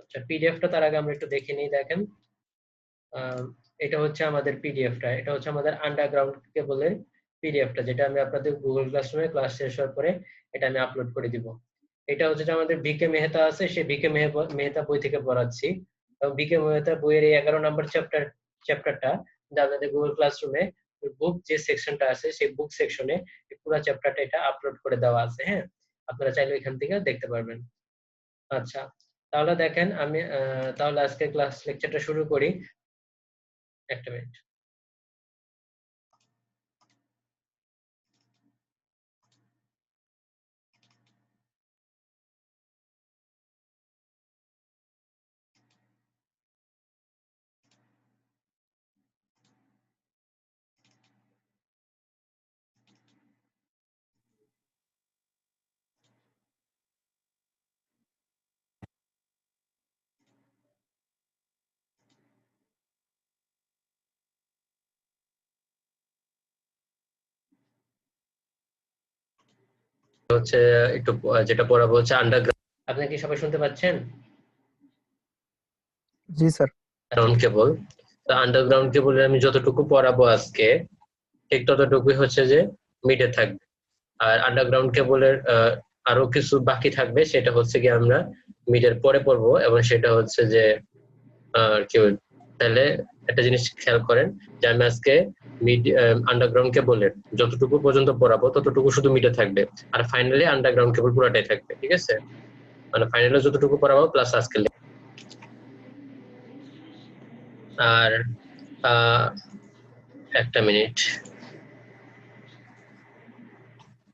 আচ্ছা, পিডিএফটা তার আগে আমরা একটু দেখে নিই। দেখেন, এটা হচ্ছে আমাদের পিডিএফটা, এটা হচ্ছে আমাদের আন্ডারগ্রাউন্ড কেবলের পিডিএফটা, যেটা আমি আপনাদের গুগল ক্লাসরুমে ক্লাস শেষ হওয়ার পরে এটা আমি আপলোড করে দিব। এটা হচ্ছে যে আমাদের বিকে মেহতা আছে, সেই বিকে মেহতা বই থেকে পড়াচ্ছি। এবং বিকে মেহতা বইয়ের এই 11 নম্বর চ্যাপ্টারটা যা আপনাদের গুগল ক্লাসরুমে বুক যে সেকশনটা আছে, সেই বুক সেকশনে পুরো চ্যাপ্টারটা এটা আপলোড করে দেওয়া আছে। হ্যাঁ, আপনারা চাইলে এখান থেকে দেখতে পারবেন। আচ্ছা, তাহলে দেখেন আমি তাহলে আজকে ক্লাস লেকচারটা শুরু করি। একটা মিনিট। হচ্ছে একটু যেটা পড়াবো হচ্ছে আন্ডারগ্রাউন্ড। আপনি কি সবাই শুনতে পাচ্ছেন? জি স্যার। গ্রাউন্ড কেবল। তো আন্ডারগ্রাউন্ড কেবলের আমি যতটুকু পড়াবো আজকে ঠিক ততটুকুই হচ্ছে যে মিডে থাকবে। আর আন্ডারগ্রাউন্ড কেবলের আরো কিছু বাকি থাকবে, সেটা হচ্ছে কি আমরা মিডের পরে পড়বো, এবং সেটা হচ্ছে যে কি তাহলে একটা জিনিস খেয়াল করেন যে আমি আজকে মিড আন্ডারগ্রাউন্ড কেবলের যতটুকু পর্যন্ত পড়াবো ততটুকু শুধু মিডে থাকবে, আর ফাইনালি আন্ডারগ্রাউন্ড কেবল পুরোটাই থাকবে। ঠিক আছে, মানে ফাইনালে যতটুকু পড়াবো প্লাস আজকে। আর একটা মিনিট।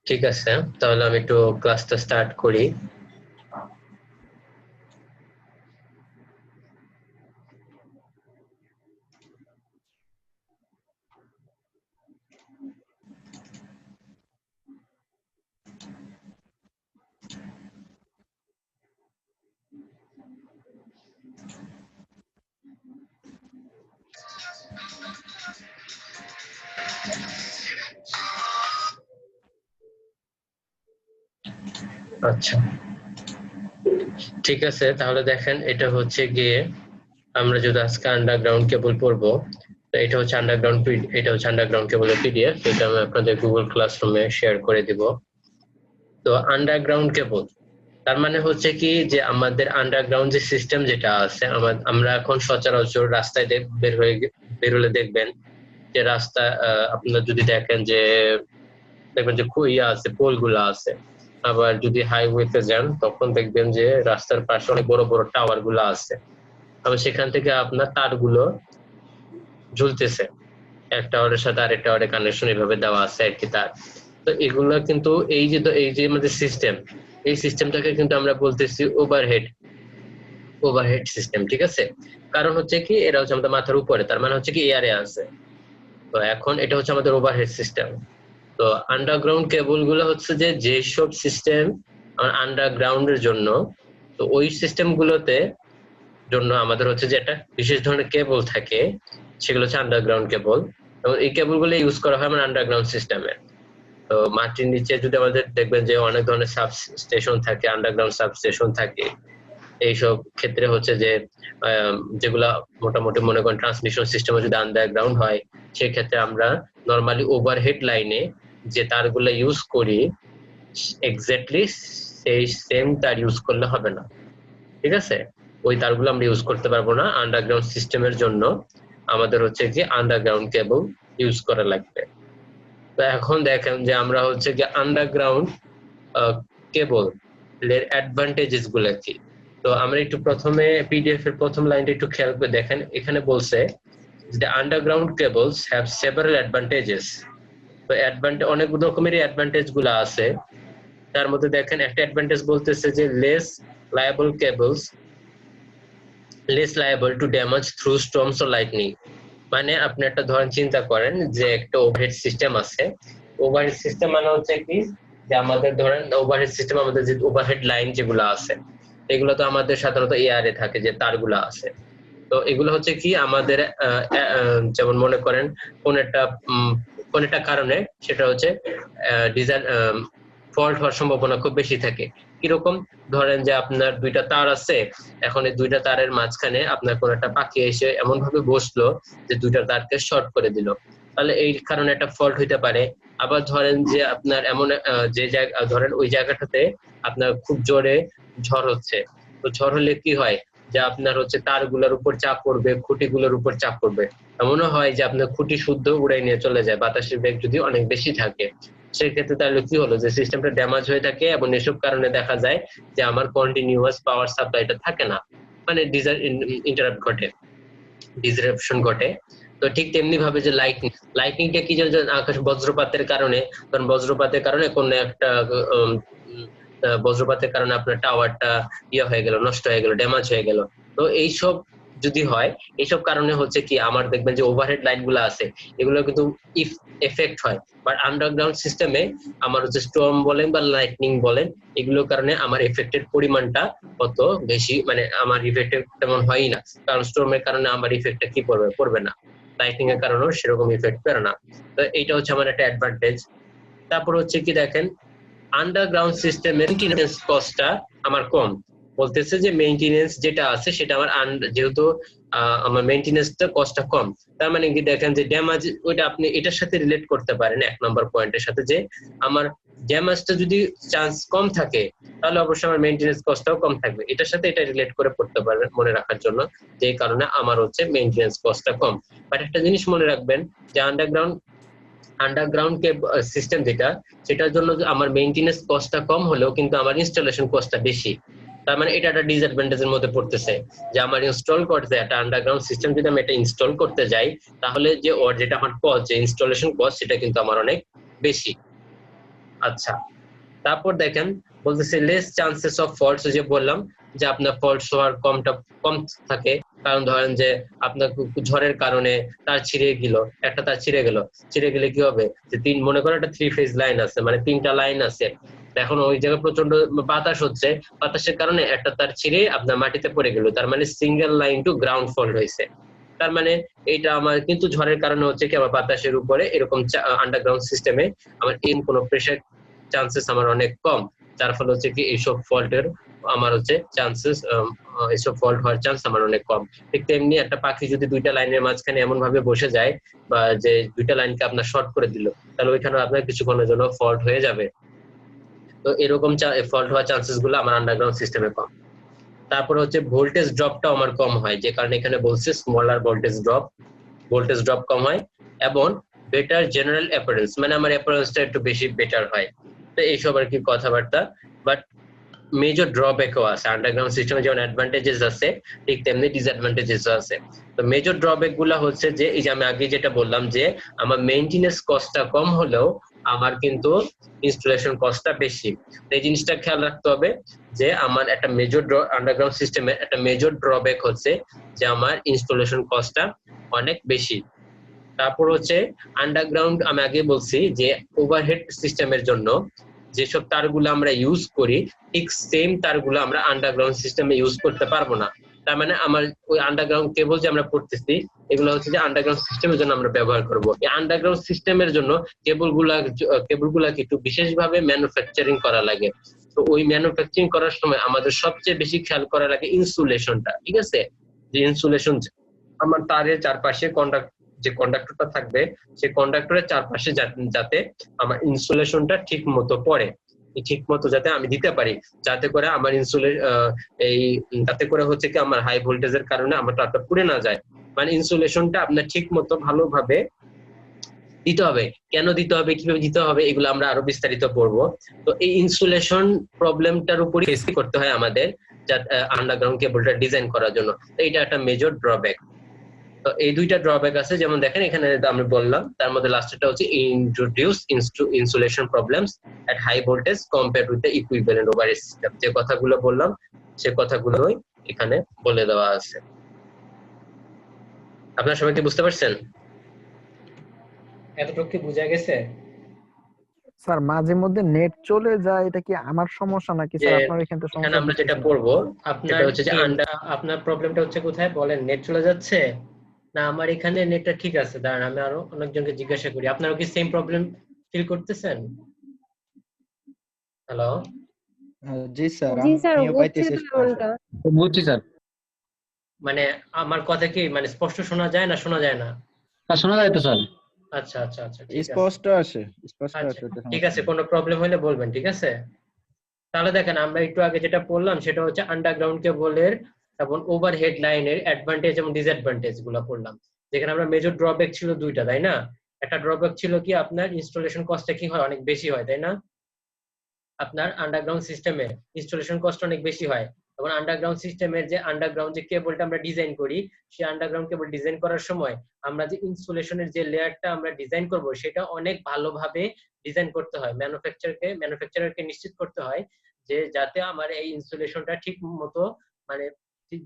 ঠিক আছে, তাহলে আমি একটু ক্লাসটা স্টার্ট করি। আচ্ছা, ঠিক আছে, তাহলে দেখেন এটা হচ্ছে গিয়ে আমরা যদি আজকে আন্ডারগ্রাউন্ড কেবল পড়বো, তো এটা হচ্ছে আন্ডারগ্রাউন্ড কেবলের পিডিএফ, এটা আমি আপনাদের গুগল ক্লাসরুমে শেয়ার করে দিব। তো আন্ডারগ্রাউন্ড কেবল তার মানে হচ্ছে কি যে আমাদের আন্ডারগ্রাউন্ড যে সিস্টেম যেটা আছে, আমরা এখন সচরাচর রাস্তায় বেরোলে দেখবেন যে রাস্তা আপনারা যদি দেখেন যে ইয়া আছে, পোল গুলা আছে। আবার যদি হাইওয়েতে যান তখন দেখবেন যে রাস্তার পাশে অনেক বড় বড় টাওয়ার গুলা আছে। আবার সেখান থেকে আপনার তারগুলো ঝুলতেছে, এক টাওয়ারের সাথে আরেক টাওয়ারের কানেকশন এভাবে দেওয়া আছে আর কি তার। তো এগুলো কিন্তু এই যে আমাদের সিস্টেম, এই সিস্টেমটাকে কিন্তু আমরা বলতেছি ওভারহেড সিস্টেম। ঠিক আছে, কারণ হচ্ছে কি এটা হচ্ছে আমাদের মাথার উপরে, তার মানে হচ্ছে কি এয়ারে আছে। তো এখন এটা হচ্ছে আমাদের ওভারহেড সিস্টেম। তো আন্ডারগ্রাউন্ড কেবল গুলো হচ্ছে যে যেসব সিস্টেম আন্ডারগ্রাউন্ডের জন্য, তো ওই সিস্টেম গুলোতে জন্য আমাদের হচ্ছে যে একটা বিশেষ ধরনের কেবল থাকে, সেগুলো হচ্ছে আন্ডারগ্রাউন্ড কেবল। এবং এই কেবল গুলো ইউজ করা হয় আমার আন্ডারগ্রাউন্ড সিস্টেমে। তো মাটির নিচে যদি আমাদের দেখবেন যে অনেক ধরনের সাব স্টেশন থাকে, আন্ডারগ্রাউন্ড সাব স্টেশন থাকে, এইসব ক্ষেত্রে হচ্ছে যে যেগুলা মোটামুটি মনে করেন ট্রান্সমিশন সিস্টেম যদি আন্ডারগ্রাউন্ড হয়, সেক্ষেত্রে আমরা নর্মালি ওভারহেড লাইনে যে তারগুলো ইউজ করি এক্স্যাক্টলি সেই সেম তার ইউজ করলে হবে না। ঠিক আছে, ওই তারগুলো আমরা ইউজ করতে পারবো না। আন্ডারগ্রাউন্ড সিস্টেমের জন্য আমাদের হচ্ছে কি আন্ডারগ্রাউন্ড কেবল ইউজ করা লাগবে। তো এখন দেখেন যে আমরা হচ্ছে কি আন্ডারগ্রাউন্ড কেবল এর অ্যাডভান্টেজেস গুলো কি। তো আমরা একটু প্রথমে পিডিএফ এর প্রথম লাইনটা একটু খেয়াল করে দেখেন, এখানে বলছে যে underground cables have several advantages. তো অনেক রকমেরই অ্যাডভান্টেজ গুলো আছে। তার মধ্যে দেখেন একটা অ্যাডভান্টেজ বলতেছে যে less liable to damage through storms or lightning. মানে আপনি একটা ধরেন চিন্তা করেন যে একটা ওভারহেড সিস্টেম আছে। ওভারহেড সিস্টেম মানে হচ্ছে কি যে আমাদের ধরেন ওভারহেড সিস্টেম, আমাদের যে ওভারহেড লাইন যেগুলো আছে এগুলো তো আমাদের সাধারণত এয়ারে থাকে, যে তারগুলো আছে। তো এগুলো হচ্ছে কি আমাদের যেমন মনে করেন কোন একটা কারণে সেটা হচ্ছে ডিজাইন ফল্ট হওয়ার সম্ভাবনা খুব বেশি থাকে। কিরকম, ধরেন যে আপনার দুইটা তার আছে, এখন এই দুইটা তারের মাঝখানে আপনার কোন একটা পাখি এসে এমন ভাবে বসলো যে দুইটা তারকে শর্ট করে দিল, তাহলে এই কারণে একটা ফল্ট হইতে পারে। আবার ধরেন যে আপনার এমন যে জায়গা, ধরেন ওই জায়গাটাতে আপনার খুব জোরে ঝড় হচ্ছে, তো ঝড় হলে কি হয় যে আপনার হচ্ছে তারগুলোর উপর চাপ পড়বে, খুঁটিগুলোর উপর চাপ পড়বে, এমনও হয় যে আপনার খুঁটি শুদ্ধ উড়াই নিয়ে চলে যায় বাতাসের বেগ যদি অনেক বেশি থাকে। সেক্ষেত্রে তাহলে কি হলো যে সিস্টেমটা ড্যামেজ হয়ে থাকে, এবং এসব কারণে দেখা যায় যে আমার কন্টিনিউয়াস পাওয়ার সাপ্লাইটা থাকে না, মানে ইন্টারাপ্ট ঘটে, ডিসরাপশন ঘটে। তো ঠিক তেমনি ভাবে যে লাইটনিংটা কি, যে আকাশ বজ্রপাতের কারণে, কারণ বজ্রপাতের কারণে কোন একটা উম, বজ্রপাতের কারণে আপনার টাওয়ারটা হয়ে গেল, নষ্ট হয়ে গেল, ড্যামেজ হয়ে গেল। তো এইসব যদি হয়, এইসব কারণে হচ্ছে কি আমার দেখবেন যে ওভারহেড লাইন গুলো আছে, এগুলো কিন্তু এফেক্ট হয়। বাট আন্ডারগ্রাউন্ড সিস্টেমে আমার হচ্ছে স্টর্ম বলেন বা লাইটনিং বলেন, এগুলোর কারণে আমার এফেক্টের পরিমাণটা অত বেশি, মানে আমার ইফেক্ট তেমন হয়ই না, কারণ স্টর্মের কারণে আমার ইফেক্টটা কি পড়বে না, লাইটনিং এর কারণেও সেরকম ইফেক্ট পড়ে না। তো এইটা হচ্ছে আমার একটা অ্যাডভান্টেজ। তারপর হচ্ছে কি দেখেন, আন্ডারগ্রাউন্ড সিস্টেমের মেইনটেনেন্স কস্টটা আমার কম, বলতেছে যে মেইনটেনেন্স যেটা আছে সেটা আমার যেহেতু আমার মেইনটেনেন্সটা কস্টটা কম, তার মানে কি দেখেন যে ড্যামেজ ওইটা আপনি এটার সাথে রিলেট করতে পারেন এক নম্বর পয়েন্টের সাথে, যে আমার ড্যামেজটা যদি চান্স কম থাকে তাহলে অবশ্যই আমার মেইনটেনেন্স কস্টটাও কম থাকবে, এটার সাথে এটা রিলেট করে পড়তে পারেন মনে রাখার জন্য, যে কারণে আমার হচ্ছে মেইনটেনেন্স কস্টটা কম। বাট একটা জিনিস মনে রাখবেন যে আন্ডারগ্রাউন্ড সিস্টেম যেটা, সেটার জন্য আমার মেইনটেনেন্স কস্টটা কম হলেও কিন্তু আমার ইনস্টলেশন কস্টটা বেশি। তার মানে এটা একটা ডিসঅ্যাডভান্টেজের মধ্যে পড়তেছে, যে আমার ইনস্টল করতে একটা আন্ডারগ্রাউন্ড সিস্টেম যদি আমি এটা ইনস্টল করতে যাই, তাহলে যে ওর যেটা আমার কস্ট, যে ইনস্টলেশন কস্ট, সেটা কিন্তু আমার অনেক বেশি। আচ্ছা, তারপর দেখেন বলতেছে লেস চান্সেস অফ ফল্টস, যে বললাম যে আপনার ফল্টস হওয়ার কম থাকে, কারণ ধরেন যে আপনার ঝড়ের কারণে তার একটা তার ছিঁড়ে গেলে কি হবে, যে মনে করেন একটা 3 ফেজ লাইন আছে, মানে 3টা লাইন আছে, এখন ওই জায়গায় প্রচন্ড বাতাস হচ্ছে, বাতাসের কারণে একটা তার ছিঁড়ে আপনার মাটিতে পড়ে গেল, তার মানে single line to ground fault হয়েছে। তার মানে এইটা আমার কিন্তু ঝড়ের কারণে হচ্ছে কি আমার বাতাসের উপরে এরকম আন্ডারগ্রাউন্ড সিস্টেমে আমার কোনো প্রেসার চান্সেস আমার অনেক কম, যার ফলে হচ্ছে কি এইসব ফল্টের আমার হচ্ছে চান্সেস, এইসব ফল্ট হওয়ার চান্স আমার অনেক কম। ঠিক তেমনি একটা পাখি যদি দুইটা লাইনের মাঝখানে এমন ভাবে বসে যায়, বা যে দুইটা লাইনকে আপনার শর্ট করে দিল, তাহলে ওইখানে আপনার কিছুক্ষণের জন্য ফল্ট হয়ে যাবে। তো এরকম ফল্ট হওয়ার চান্সেস গুলো আমার আন্ডারগ্রাউন্ড সিস্টেমে কম। তারপরে হচ্ছে ভোল্টেজ ড্রপটাও আমার কম হয়, যে কারণে এখানে বলছে স্মলার ভোল্টেজ ড্রপ কম হয়, এবং বেটার জেনারেল অ্যাপিয়ারেন্স, মানে আমার অ্যাপিয়ারেন্সটা একটু বেশি বেটার হয়। তো এইসব আর কি কথাবার্তা। বাট মেজর ড্রব্যাকও আছে, আন্ডারগ্রাউন্ড সিস্টেমে যেমন অ্যাডভান্টেজেস আছে ঠিক তেমনি ডিসঅ্যাডভান্টেজেস আছে। তো মেজর ড্রব্যাক গুলা হচ্ছে যে এই যে আমি আগে যেটা বললাম, যে আমার মেইনটেনেন্স কস্টটা কম হলেও আমার কিন্তু ইনস্টলেশন কস্টটা বেশি। তো এই জিনিসটা খেয়াল রাখতে হবে, যে আমার একটা আন্ডারগ্রাউন্ড সিস্টেমের একটা মেজর ড্রব্যাক হচ্ছে যে আমার ইনস্টলেশন কস্টটা অনেক বেশি। তারপর হচ্ছে আন্ডারগ্রাউন্ড, আমি আগে বলছি যে ওভারহেড সিস্টেমের জন্য যেসব তারগুলো আমরা ইউজ করি, ঠিক সেম তারগুলো আমরা আন্ডারগ্রাউন্ড সিস্টেমে ইউজ করতে পারবো না। তার মানে আমার ওই আন্ডারগ্রাউন্ড কেবল যে আমরা পড়তেছি, এগুলো হচ্ছে যে আন্ডারগ্রাউন্ড সিস্টেমের জন্য আমরা ব্যবহার করব। এই আন্ডারগ্রাউন্ড সিস্টেমের জন্য কেবলগুলাকে একটু বিশেষভাবে ম্যানুফ্যাকচারিং করা লাগে। তো ওই ম্যানুফ্যাকচারিং করার সময় আমাদের সবচেয়ে বেশি খেয়াল করা লাগে ইনসুলেশনটা, ঠিক আছে, যে ইনসুলেশন আমার তারের চারপাশে যে কন্ডাক্টরটা থাকবে, সেই কন্ডাক্টরের চারপাশে যাতে আমার ইনসুলেশনটা ঠিক মতো পড়ে, ঠিক মতো যাতে আমি দিতে পারি, যাতে করে আমার যাতে করে হচ্ছে কি আমার হাই ভোল্টেজের কারণে আমার তারটা পুড়ে না যায়। মানে ইনসুলেশনটা আপনার ঠিক মতো ভালোভাবে দিতে হবে। কেন দিতে হবে, কিভাবে দিতে হবে, এগুলো আমরা আরো বিস্তারিত পড়বো। তো এই ইনসুলেশন প্রবলেমটার উপরই ফেস করতে হয় আমাদের আন্ডারগ্রাউন্ড কেবলটা ডিজাইন করার জন্য। তো এটা একটা মেজর ড্রব্যাক। তো এই দুইটা ড্রব্যাক আছে, যেমন দেখেন এখানে আমি বললাম, তার মধ্যে লাস্টেরটা হচ্ছে introduce insulation problems at high voltage compared with the equivalent overhead system. যে কথাগুলো বললাম সে কথাগুলোই এখানে বলে দেওয়া আছে। আপনারা সবাই কি বুঝতে পারছেন? এতটুকু কি বোঝা গেছে? স্যার মাঝে মধ্যে নেট চলে যায়, এটা কি আমার সমস্যা নাকি স্যার আপনার এখান থেকে সমস্যা? আমরা যেটা পড়বো আপনার হচ্ছে যে আপনার প্রবলেমটা হচ্ছে কোথায় বলেন, নেট চলে যাচ্ছে না? আমার এখানে নেটটা ঠিক আছে, দাঁড়ান আমি আরো অনেকজনকে জিজ্ঞাসা করি। আপনারাও কি সেম প্রবলেম ফিল করতেছেন? হ্যালো, জি স্যার, জি স্যার, আমিও হচ্ছে পাইতেছি তো স্পষ্ট। এমনটা। বুঝছি স্যার। মানে আমার কথা কি মানে স্পষ্ট শোনা যায় না শোনা যায় না? স্যার শোনা যায় তো স্যার। আচ্ছা আচ্ছা আচ্ছা, ঠিক আছে। স্পষ্ট আসে, স্পষ্ট আচ্ছা আসে, ওটা ঠিক সমস্যা আছে, নেই। কোনো প্রবলেম হলে বলবেন, ঠিক আছে? তাহলে দেখেন আমরা একটু আগে যেটা পড়লাম সেটা হচ্ছে আন্ডারগ্রাউন্ড কেবলের এবং ওভারহেড লাইনের অ্যাডভান্টেজ এবং ডিসঅ্যাডভান্টেজ গুলো পড়লাম। যেখানে আমরা মেজর ড্রব্যাক ছিল দুইটা, তাই না? একটা ড্রব্যাক ছিল কি আপনার ইনস্টলেশন কস্টটা কি হয়, অনেক বেশি হয়, তাই না? আপনার আন্ডারগ্রাউন্ড সিস্টেমে ইনস্টলেশন কস্ট অনেক বেশি হয়। এবং আন্ডারগ্রাউন্ড সিস্টেমের যে আন্ডারগ্রাউন্ড যে কেবলটা আমরা ডিজাইন করি, সেই আন্ডারগ্রাউন্ড কেবল ডিজাইন করার সময় আমরা যে ইনস্টলেশনের যে লেয়ারটা আমরা ডিজাইন করব সেটা অনেক ভালোভাবে ডিজাইন করতে হয়। ম্যানুফ্যাকচারারকে নিশ্চিত করতে হয় যে যাতে আমার এই ইনস্টলেশনটা ঠিক মতো মানে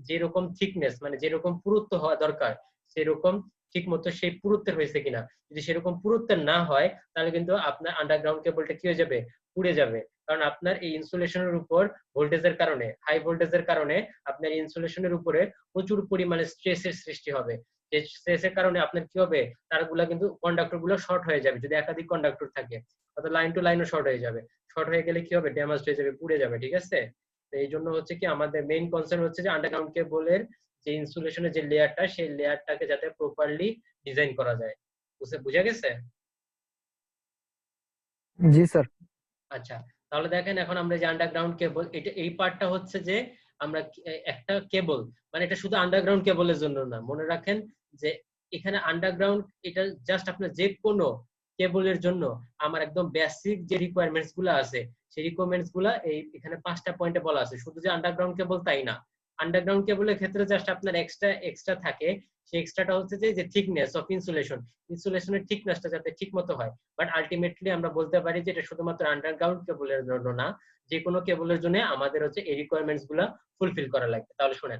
যেরকম থিকনেস মানে যেরকম পুরুত্ব হওয়া দরকার সেরকম ঠিক মতো সেই পুরুত্বের হয়েছে কিনা। যদি সেরকম পুরুত্বের না হয় তাহলে কিন্তু আপনার আন্ডারগ্রাউন্ড কেবলটা কি হয়ে যাবে, পুড়ে যাবে। কারণ আপনার এই ইনসুলেশনের উপর ভোল্টেজের কারণে, হাই ভোল্টেজের কারণে আপনার ইনসুলেশনের উপরে প্রচুর পরিমাণে স্ট্রেসের সৃষ্টি হবে। এই স্ট্রেসের কারণে আপনার কি হবে, তারগুলা কিন্তু কন্ডাক্টর গুলো শর্ট হয়ে যাবে। যদি একাধিক কন্ডাক্টর থাকে অর্থাৎ লাইন টু লাইনও শর্ট হয়ে যাবে। শর্ট হয়ে গেলে কি হবে, ড্যামেজ হয়ে যাবে, পুড়ে যাবে, ঠিক আছে? তো এই জন্য হচ্ছে কি আমাদের মেইন কনসার্ন হচ্ছে যে আন্ডারগ্রাউন্ড কেবলের যে ইনসুলেশনের যে লেয়ারটা সেই লেয়ারটাকে যাতে প্রপারলি ডিজাইন করা যায়। বুঝা গেছে? জি স্যার। আচ্ছা, তাহলে দেখেন এখন আমরা যে আন্ডারগ্রাউন্ড কেবল, এটা এই পার্টটা হচ্ছে যে আমরা একটা কেবল মানে এটা শুধু আন্ডারগ্রাউন্ড কেবলের জন্য না, মনে রাখেন যে এখানে আন্ডারগ্রাউন্ড এটা জাস্ট আপনার যে কোনো কেবলের জন্য আমার একদম বেসিক যে রিকোয়ারমেন্টস গুলো আছে সেই রিকোয়ারমেন্টস গুলা এই এখানে 5টা পয়েন্টে বলা আছে। শুধু যে আন্ডারগ্রাউন্ড কেবল তাই না, আন্ডারগ্রাউন্ড কেবলের ক্ষেত্রে জাস্ট আপনার এক্সট্রা থাকে। সেই এক্সট্রাটা হচ্ছে যে থিকনেস অফ ইনসুলেশনের থিকনেসটা যাতে ঠিক মতো হয়। বাট আলটিমেটলি আমরা বলতে পারি যে এটা শুধুমাত্র আন্ডারগ্রাউন্ড কেবলের জন্য না, যে কোনো কেবলের জন্য আমাদের হচ্ছে এই রিকোয়ারমেন্টস গুলা ফুলফিল করা লাগবে। তাহলে শুনেন,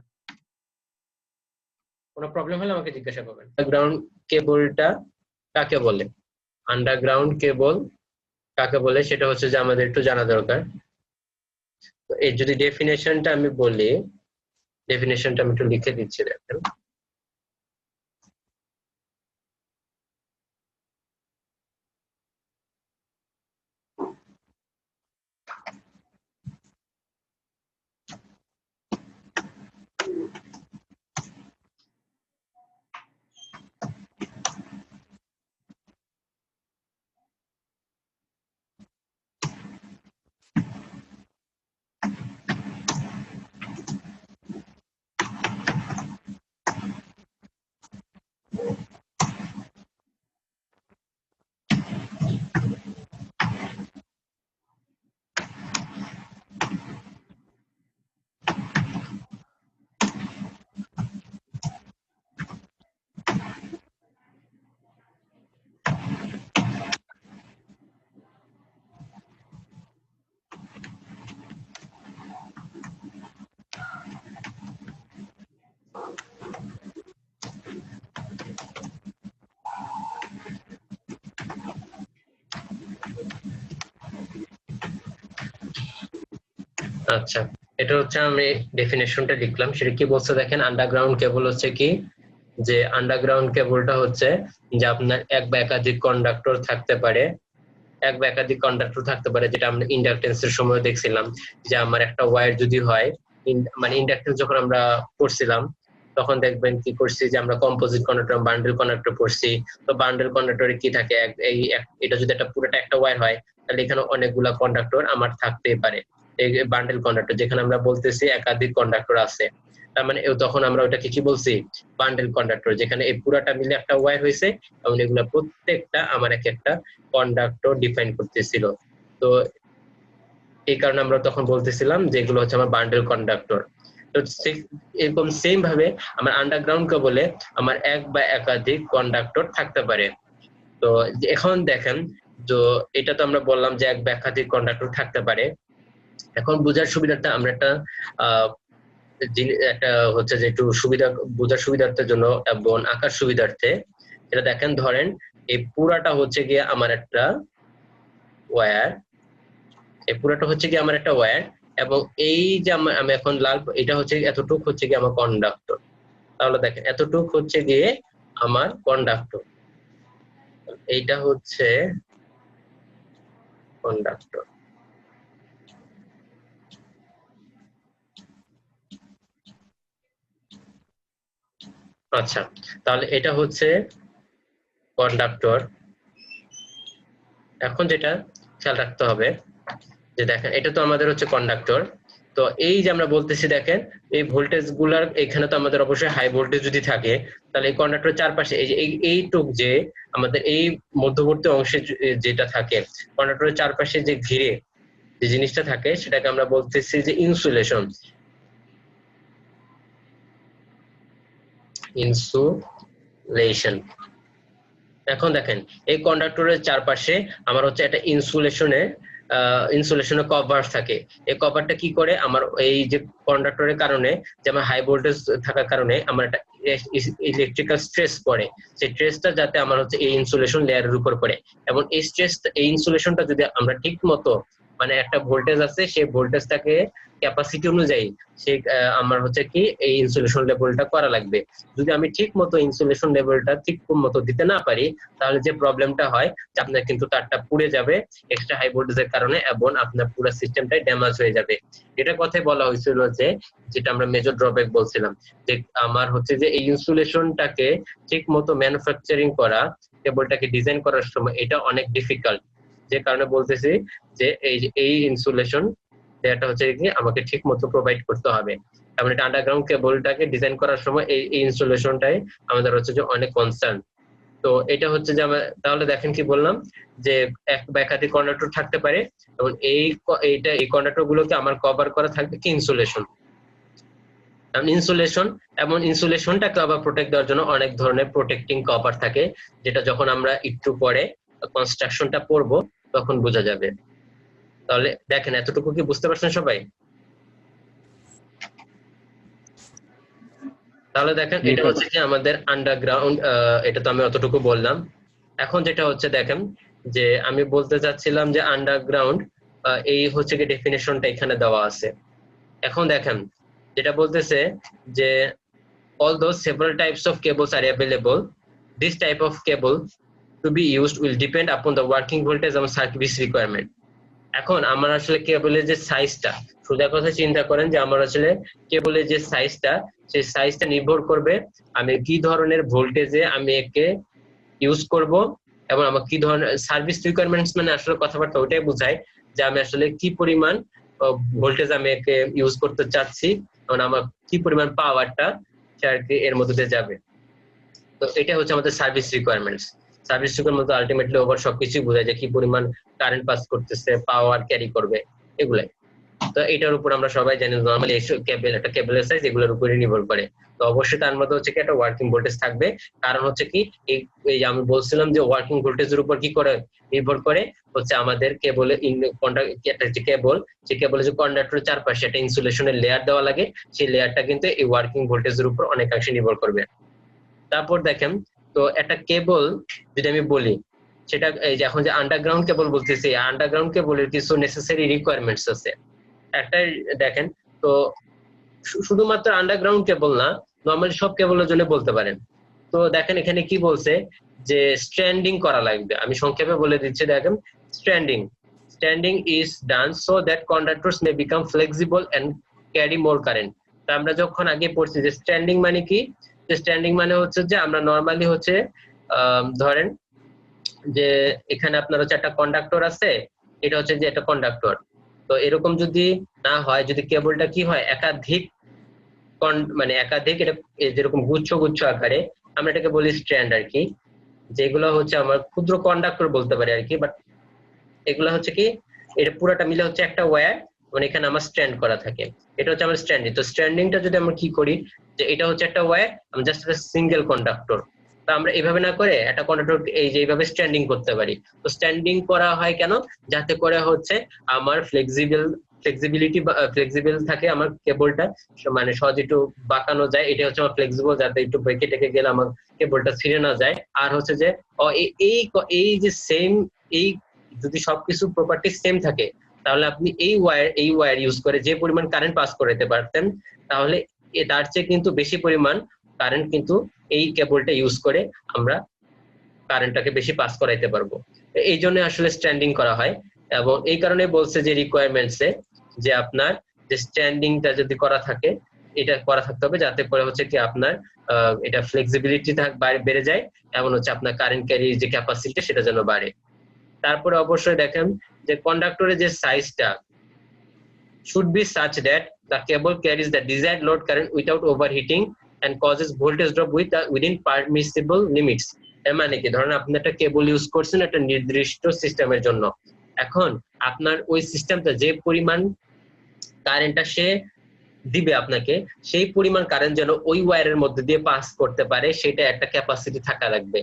কোনো প্রবলেম হলে আমাকে জিজ্ঞাসা করবেন। আন্ডারগ্রাউন্ড কেবলটা কাকে বলে, আন্ডারগ্রাউন্ড কেবল কাকে বলে সেটা হচ্ছে যে আমাদের একটু জানা দরকার। তো এই যদি ডেফিনেশনটা আমি বলি, ডেফিনেশনটা আমি একটু লিখে দিচ্ছি, দেখেন। আচ্ছা, এটা হচ্ছে আমি ডেফিনেশনটা লিখলাম, সেটা কি বলছে দেখেন। আন্ডারগ্রাউন্ড কেবল হচ্ছে কি, যে আন্ডারগ্রাউন্ড কেবলটা হচ্ছে যে আপনার এক বা একাধিক কন্ডাক্টর থাকতে পারে, যেটা আমরা ইন্ডাকটেন্সের সময় দেখছিলাম যে আমার একটা ওয়্যার যদি হয়, মানে ইন্ডাকটেন্স যখন আমরা পড়ছিলাম তখন দেখবেন কি করছি যে আমরা কম্পোজিট কন্ডাক্টর, বান্ডেল কন্ডাক্টর পড়ছি। তো বান্ডেল কন্ডাক্টরে কি থাকে, এটা যদি পুরোটা একটা ওয়্যার হয় তাহলে এখানে অনেকগুলা কন্ডাক্টর আমার থাকতেই পারে। এই বান্ডেল কন্ডাক্টর যেখানে আমরা বলতেছি একাধিক কন্ডাক্টর আছে, তার মানে তখন আমরা ওটাকে কি বলছি, বান্ডেল কন্ডাক্টর, যেখানে এই পুরাটা মিলে একটা ওয়্যার হয়েছে এবং এগুলা প্রত্যেকটা আমার এক একটা কন্ডাক্টর ডিফাইন করতেছিল। তো এই কারণে আমরা তখন বলতেছিলাম যে এগুলো হচ্ছে আমার বান্ডেল কন্ডাক্টর। তো এরকম সেম ভাবে আমার আন্ডারগ্রাউন্ড কেবলে আমার এক বা একাধিক কন্ডাক্টর থাকতে পারে। তো এখন দেখেন, তো এটা তো আমরা বললাম যে এক বা একাধিক কন্ডাক্টর থাকতে পারে। এখন বোঝার সুবিধার্থে আমরা একটা হচ্ছে যে একটু বোঝার সুবিধার্থের জন্য এবং আঁকার সুবিধার্থে এটা দেখেন, ধরেন এই পুরাটা হচ্ছে গিয়ে আমার একটা ওয়্যার, এবং এই যে আমি এখন লাল, এটা হচ্ছে এতটুক হচ্ছে গিয়ে আমার কন্ডাক্টর। তাহলে দেখেন এতটুক হচ্ছে গিয়ে আমার কন্ডাক্টর, এইটা হচ্ছে কন্ডাক্টর। আচ্ছা, তাহলে এটা হচ্ছে কন্ডাক্টর। এখন যেটা খেয়াল রাখতে হবে যে দেখেন এটা তো আমাদের হচ্ছে কন্ডাক্টর। তো এই যে আমরা বলতেছি দেখেন এই ভোল্টেজ গুলার এখানে তো আমাদের অবশ্যই হাই ভোল্টেজ যদি থাকে তাহলে এই কন্ডাক্টরের চারপাশে এই যে এইটুক যে আমাদের এই মধ্যবর্তী অংশে যেটা থাকে কন্ডাক্টরের চারপাশে যে ঘিরে যে জিনিসটা থাকে সেটাকে আমরা বলতেছি যে ইনসুলেশন। ইনসুলেশন। এখন দেখেন এই কন্ডাক্টরের চারপাশে আমার হচ্ছে একটা ইনসুলেশনের কভার থাকে। এই কভারটা কি করে আমার এই যে কন্ডাক্টরের কারণে যে আমার হাই ভোল্টেজ থাকার কারণে আমার একটা ইলেকট্রিক্যাল স্ট্রেস পড়ে, সেই স্ট্রেসটা যাতে আমার হচ্ছে এই ইনসুলেশন লেয়ারের উপর পড়ে এবং এই ইনসুলেশনটা যদি আমরা ঠিক মতো মানে একটা ভোল্টেজ আছে সেই ভোল্টেজটাকে ক্যাপাসিটি অনুযায়ী সেই আমার হচ্ছে কি এই ইনসুলেশন লেভেলটা করা লাগবে। যদি আমি ঠিক মতো ইনসুলেশন লেভেলটা ঠিক মতো দিতে না পারি তাহলে যে প্রবলেমটা হয় যে আপনার কিন্তু তারটা পুড়ে যাবে এক্সট্রা হাই ভোল্টেজের কারণে এবং আপনার পুরো সিস্টেমটাই ড্যামেজ হয়ে যাবে। এটা কথাই বলা হয়েছিল যে যেটা আমরা মেজর ড্রব্যাক বলছিলাম যে আমার হচ্ছে যে এই ইনসুলেশনটাকে ঠিক মতো ম্যানুফ্যাকচারিং করা, কেবলটাকে ডিজাইন করার সময় এটা অনেক ডিফিকাল্ট। যে কারণে বলতেছি যে এই ইনসুলেশন এটা হচ্ছে কি আমাকে ঠিক মতো প্রোভাইড করতে হবে। এবং এটা আন্ডারগ্রাউন্ড কেবলটাকে ডিজাইন করার সময় এই ইনস্টলেশনটাই আমাদের হচ্ছে যে অনেক কনসার্ন। তো এটা হচ্ছে যে তাহলে দেখেন কি বললাম যে এক বা একাধিক কন্ডাক্টর থাকতে পারে এবং এই কন্ডাক্টর গুলোকে আমার কভার করা থাকবে কি ইনসুলেশন। ইনসুলেশন এবং ইনসুলেশনটাকে আবার প্রোটেক্ট দেওয়ার জন্য অনেক ধরনের প্রোটেক্টিং কভার থাকে যেটা যখন আমরা একটু পরে কনস্ট্রাকশনটা পড়বো তখন বোঝা যাবে। তাহলে দেখেন এতটুকু কি বুঝতে পারছেন সবাই? তাহলে দেখেন এটা হচ্ছে কি আমাদের আন্ডারগ্রাউন্ড, এটা তো আমি অতটুকু বললাম। এখন যেটা হচ্ছে দেখেন যে আমি বলতে চাচ্ছিলাম যে আন্ডারগ্রাউন্ড এই হচ্ছে কি ডেফিনেশনটা এখানে দেওয়া আছে। এখন দেখেন যেটা বলতেছে যে although several types of cables are available, this type of cable to be used will depend upon the working voltage and service requirement. এখন আমার আসলে কেবলের যে সাইজটা, সোজা কথা চিন্তা করেন যে আমার আসলে কেবলের যে সাইজটা সেই সাইজটা নির্ভর করবে আমি কি ধরনের ভোল্টেজে আমি একে ইউজ করব এবং আমার কি ধরনের সার্ভিস রিকোয়ারমেন্টস মানে আসলে কথাবার্তা ওটাই বোঝায় যে আমি আসলে কি পরিমাণ ভোল্টেজ আমি একে ইউজ করতে চাচ্ছি এবং আমার কি পরিমাণ পাওয়ারটা এর মধ্যে দিয়ে যাবে। তো এটা হচ্ছে আমাদের service requirements. Service requirement ultimately over সবকিছুই বোঝায় যে কি পরিমাণ কারেন্ট পাস করতেছে, পাওয়ার ক্যারি করবে, এগুলাই। তো এটার উপর আমরা সবাই জানি নরমালি একটা কেবলের সাইজ এগুলোর উপরই নির্ভর করে। তো অবশ্যই তার মধ্যে হচ্ছে কি একটা ওয়ার্কিং ভোল্টেজ থাকবে, কারণ হচ্ছে কি এই আমি বলছিলাম যে ওয়ার্কিং ভোল্টেজের উপর কি করে নির্ভর করে হচ্ছে আমাদের কেবলের একটা যে কেবলের যে কন্ডাক্টরের চারপাশে একটা ইনসুলেশনের লেয়ার দেওয়া লাগে, সেই লেয়ারটা কিন্তু এই ওয়ার্কিং ভোল্টেজের উপর অনেকাংশে নির্ভর করবে। তারপর দেখেন তো একটা কেবল যদি আমি বলি সেটা এই যে এখন যে আন্ডারগ্রাউন্ড কেবল বলতেছি, আন্ডারগ্রাউন্ড কেবলের কিছু নেসেসারি রিকোয়ারমেন্টস আছে। একটা দেখেন তো শুধুমাত্র আন্ডারগ্রাউন্ড কেবল না, নর্মালি সব কেবলের জন্য বলতে পারেন। তো দেখেন এখানে কি বলছে যে স্ট্যান্ডিং করা লাগবে। আমি সংক্ষেপে বলে দিচ্ছি দেখেন standing is done so that conductors may become flexible and carry more current. তো আমরা যখন আগে পড়ছি যে স্ট্যান্ডিং মানে কি, যে স্ট্যান্ডিং মানে হচ্ছে যে আমরা নর্মালি হচ্ছে ধরেন যে এখানে আপনার হচ্ছে একটা কন্ডাক্টর আছে, এটা হচ্ছে যে একটা কন্ডাক্টর। তো এরকম যদি না হয়, যদি কেবলটা কি হয় একাধিক মানে একাধিক এটা যেরকম গুচ্ছ গুচ্ছ আকারে, আমরা এটাকে বলি স্ট্র্যান্ড আর কি, যেগুলো হচ্ছে আমার ক্ষুদ্র কন্ডাক্টর বলতে পারি আর কি। বাট এগুলো হচ্ছে কি এটা পুরোটা মিলে হচ্ছে একটা ওয়্যার, মানে এখানে আমার স্ট্যান্ড করা থাকে, এটা হচ্ছে আমার স্ট্যান্ডিং। তো স্ট্যান্ডিংটা যদি আমরা কি করি যে এটা হচ্ছে একটা ওয়্যার, আমি জাস্ট একটা সিঙ্গেল কন্ডাক্টর। তো আমরা এইভাবে না করে একটা কন্ডাক্টর এই যে এইভাবে স্ট্যান্ডিং করতে পারি। তো স্ট্যান্ডিং করা হয় কেন, যাতে করে হচ্ছে আমার ফ্লেক্সিবল থাকে আমার কেবলটা, মানে সহজে একটু বাঁকানো যায়, এটা হচ্ছে আমার ফ্লেক্সিবল, যাতে একটু বেঁকে টেকে গেলে আমার কেবলটা ছিঁড়ে না যায়। আর হচ্ছে যে এই যে সেম এই যদি সবকিছু প্রপার্টি সেম থাকে তাহলে আপনি এই ওয়্যার ইউজ করে যে পরিমাণ কারেন্ট পাস করাতে পারতেন, তাহলে তার চেয়ে কিন্তু বেশি পরিমাণ কারেন্ট কিন্তু এই কেবলটা ইউজ করে আমরা কারেন্টটাকে বেশি পাস করাইতে পারবো। এই জন্য আসলে স্ট্যান্ডিং করা হয়। এবং এই কারণে বলছে যে রিকোয়ারমেন্টসে যে আপনার যে স্ট্যান্ডিংটা যদি করা থাকে এটা করা থাকতে হবে, যাতে করে হচ্ছে কি আপনার এটা ফ্লেক্সিবিলিটি বেড়ে যায়, এমন হচ্ছে আপনার কারেন্ট ক্যারি যে ক্যাপাসিটি সেটা যেন বাড়ে। তারপরে অবশ্যই দেখেন যে কন্ডাক্টরের যে সাইজটা should be such that the cable carries the desired load current without overheating and causes voltage drop within permissible limits। এর মানে কি, ধরেন আপনি একটা কেবল ইউজ করছেন একটা নির্দিষ্ট সিস্টেমের জন্য, এখন আপনার ওই সিস্টেমটা যে পরিমাণ কারেন্টটা সে দিবে আপনাকে, সেই পরিমাণ কারেন্ট যেন ওই ওয়্যারের মধ্যে দিয়ে পাস করতে পারে, সেটা একটা ক্যাপাসিটি থাকা লাগবে।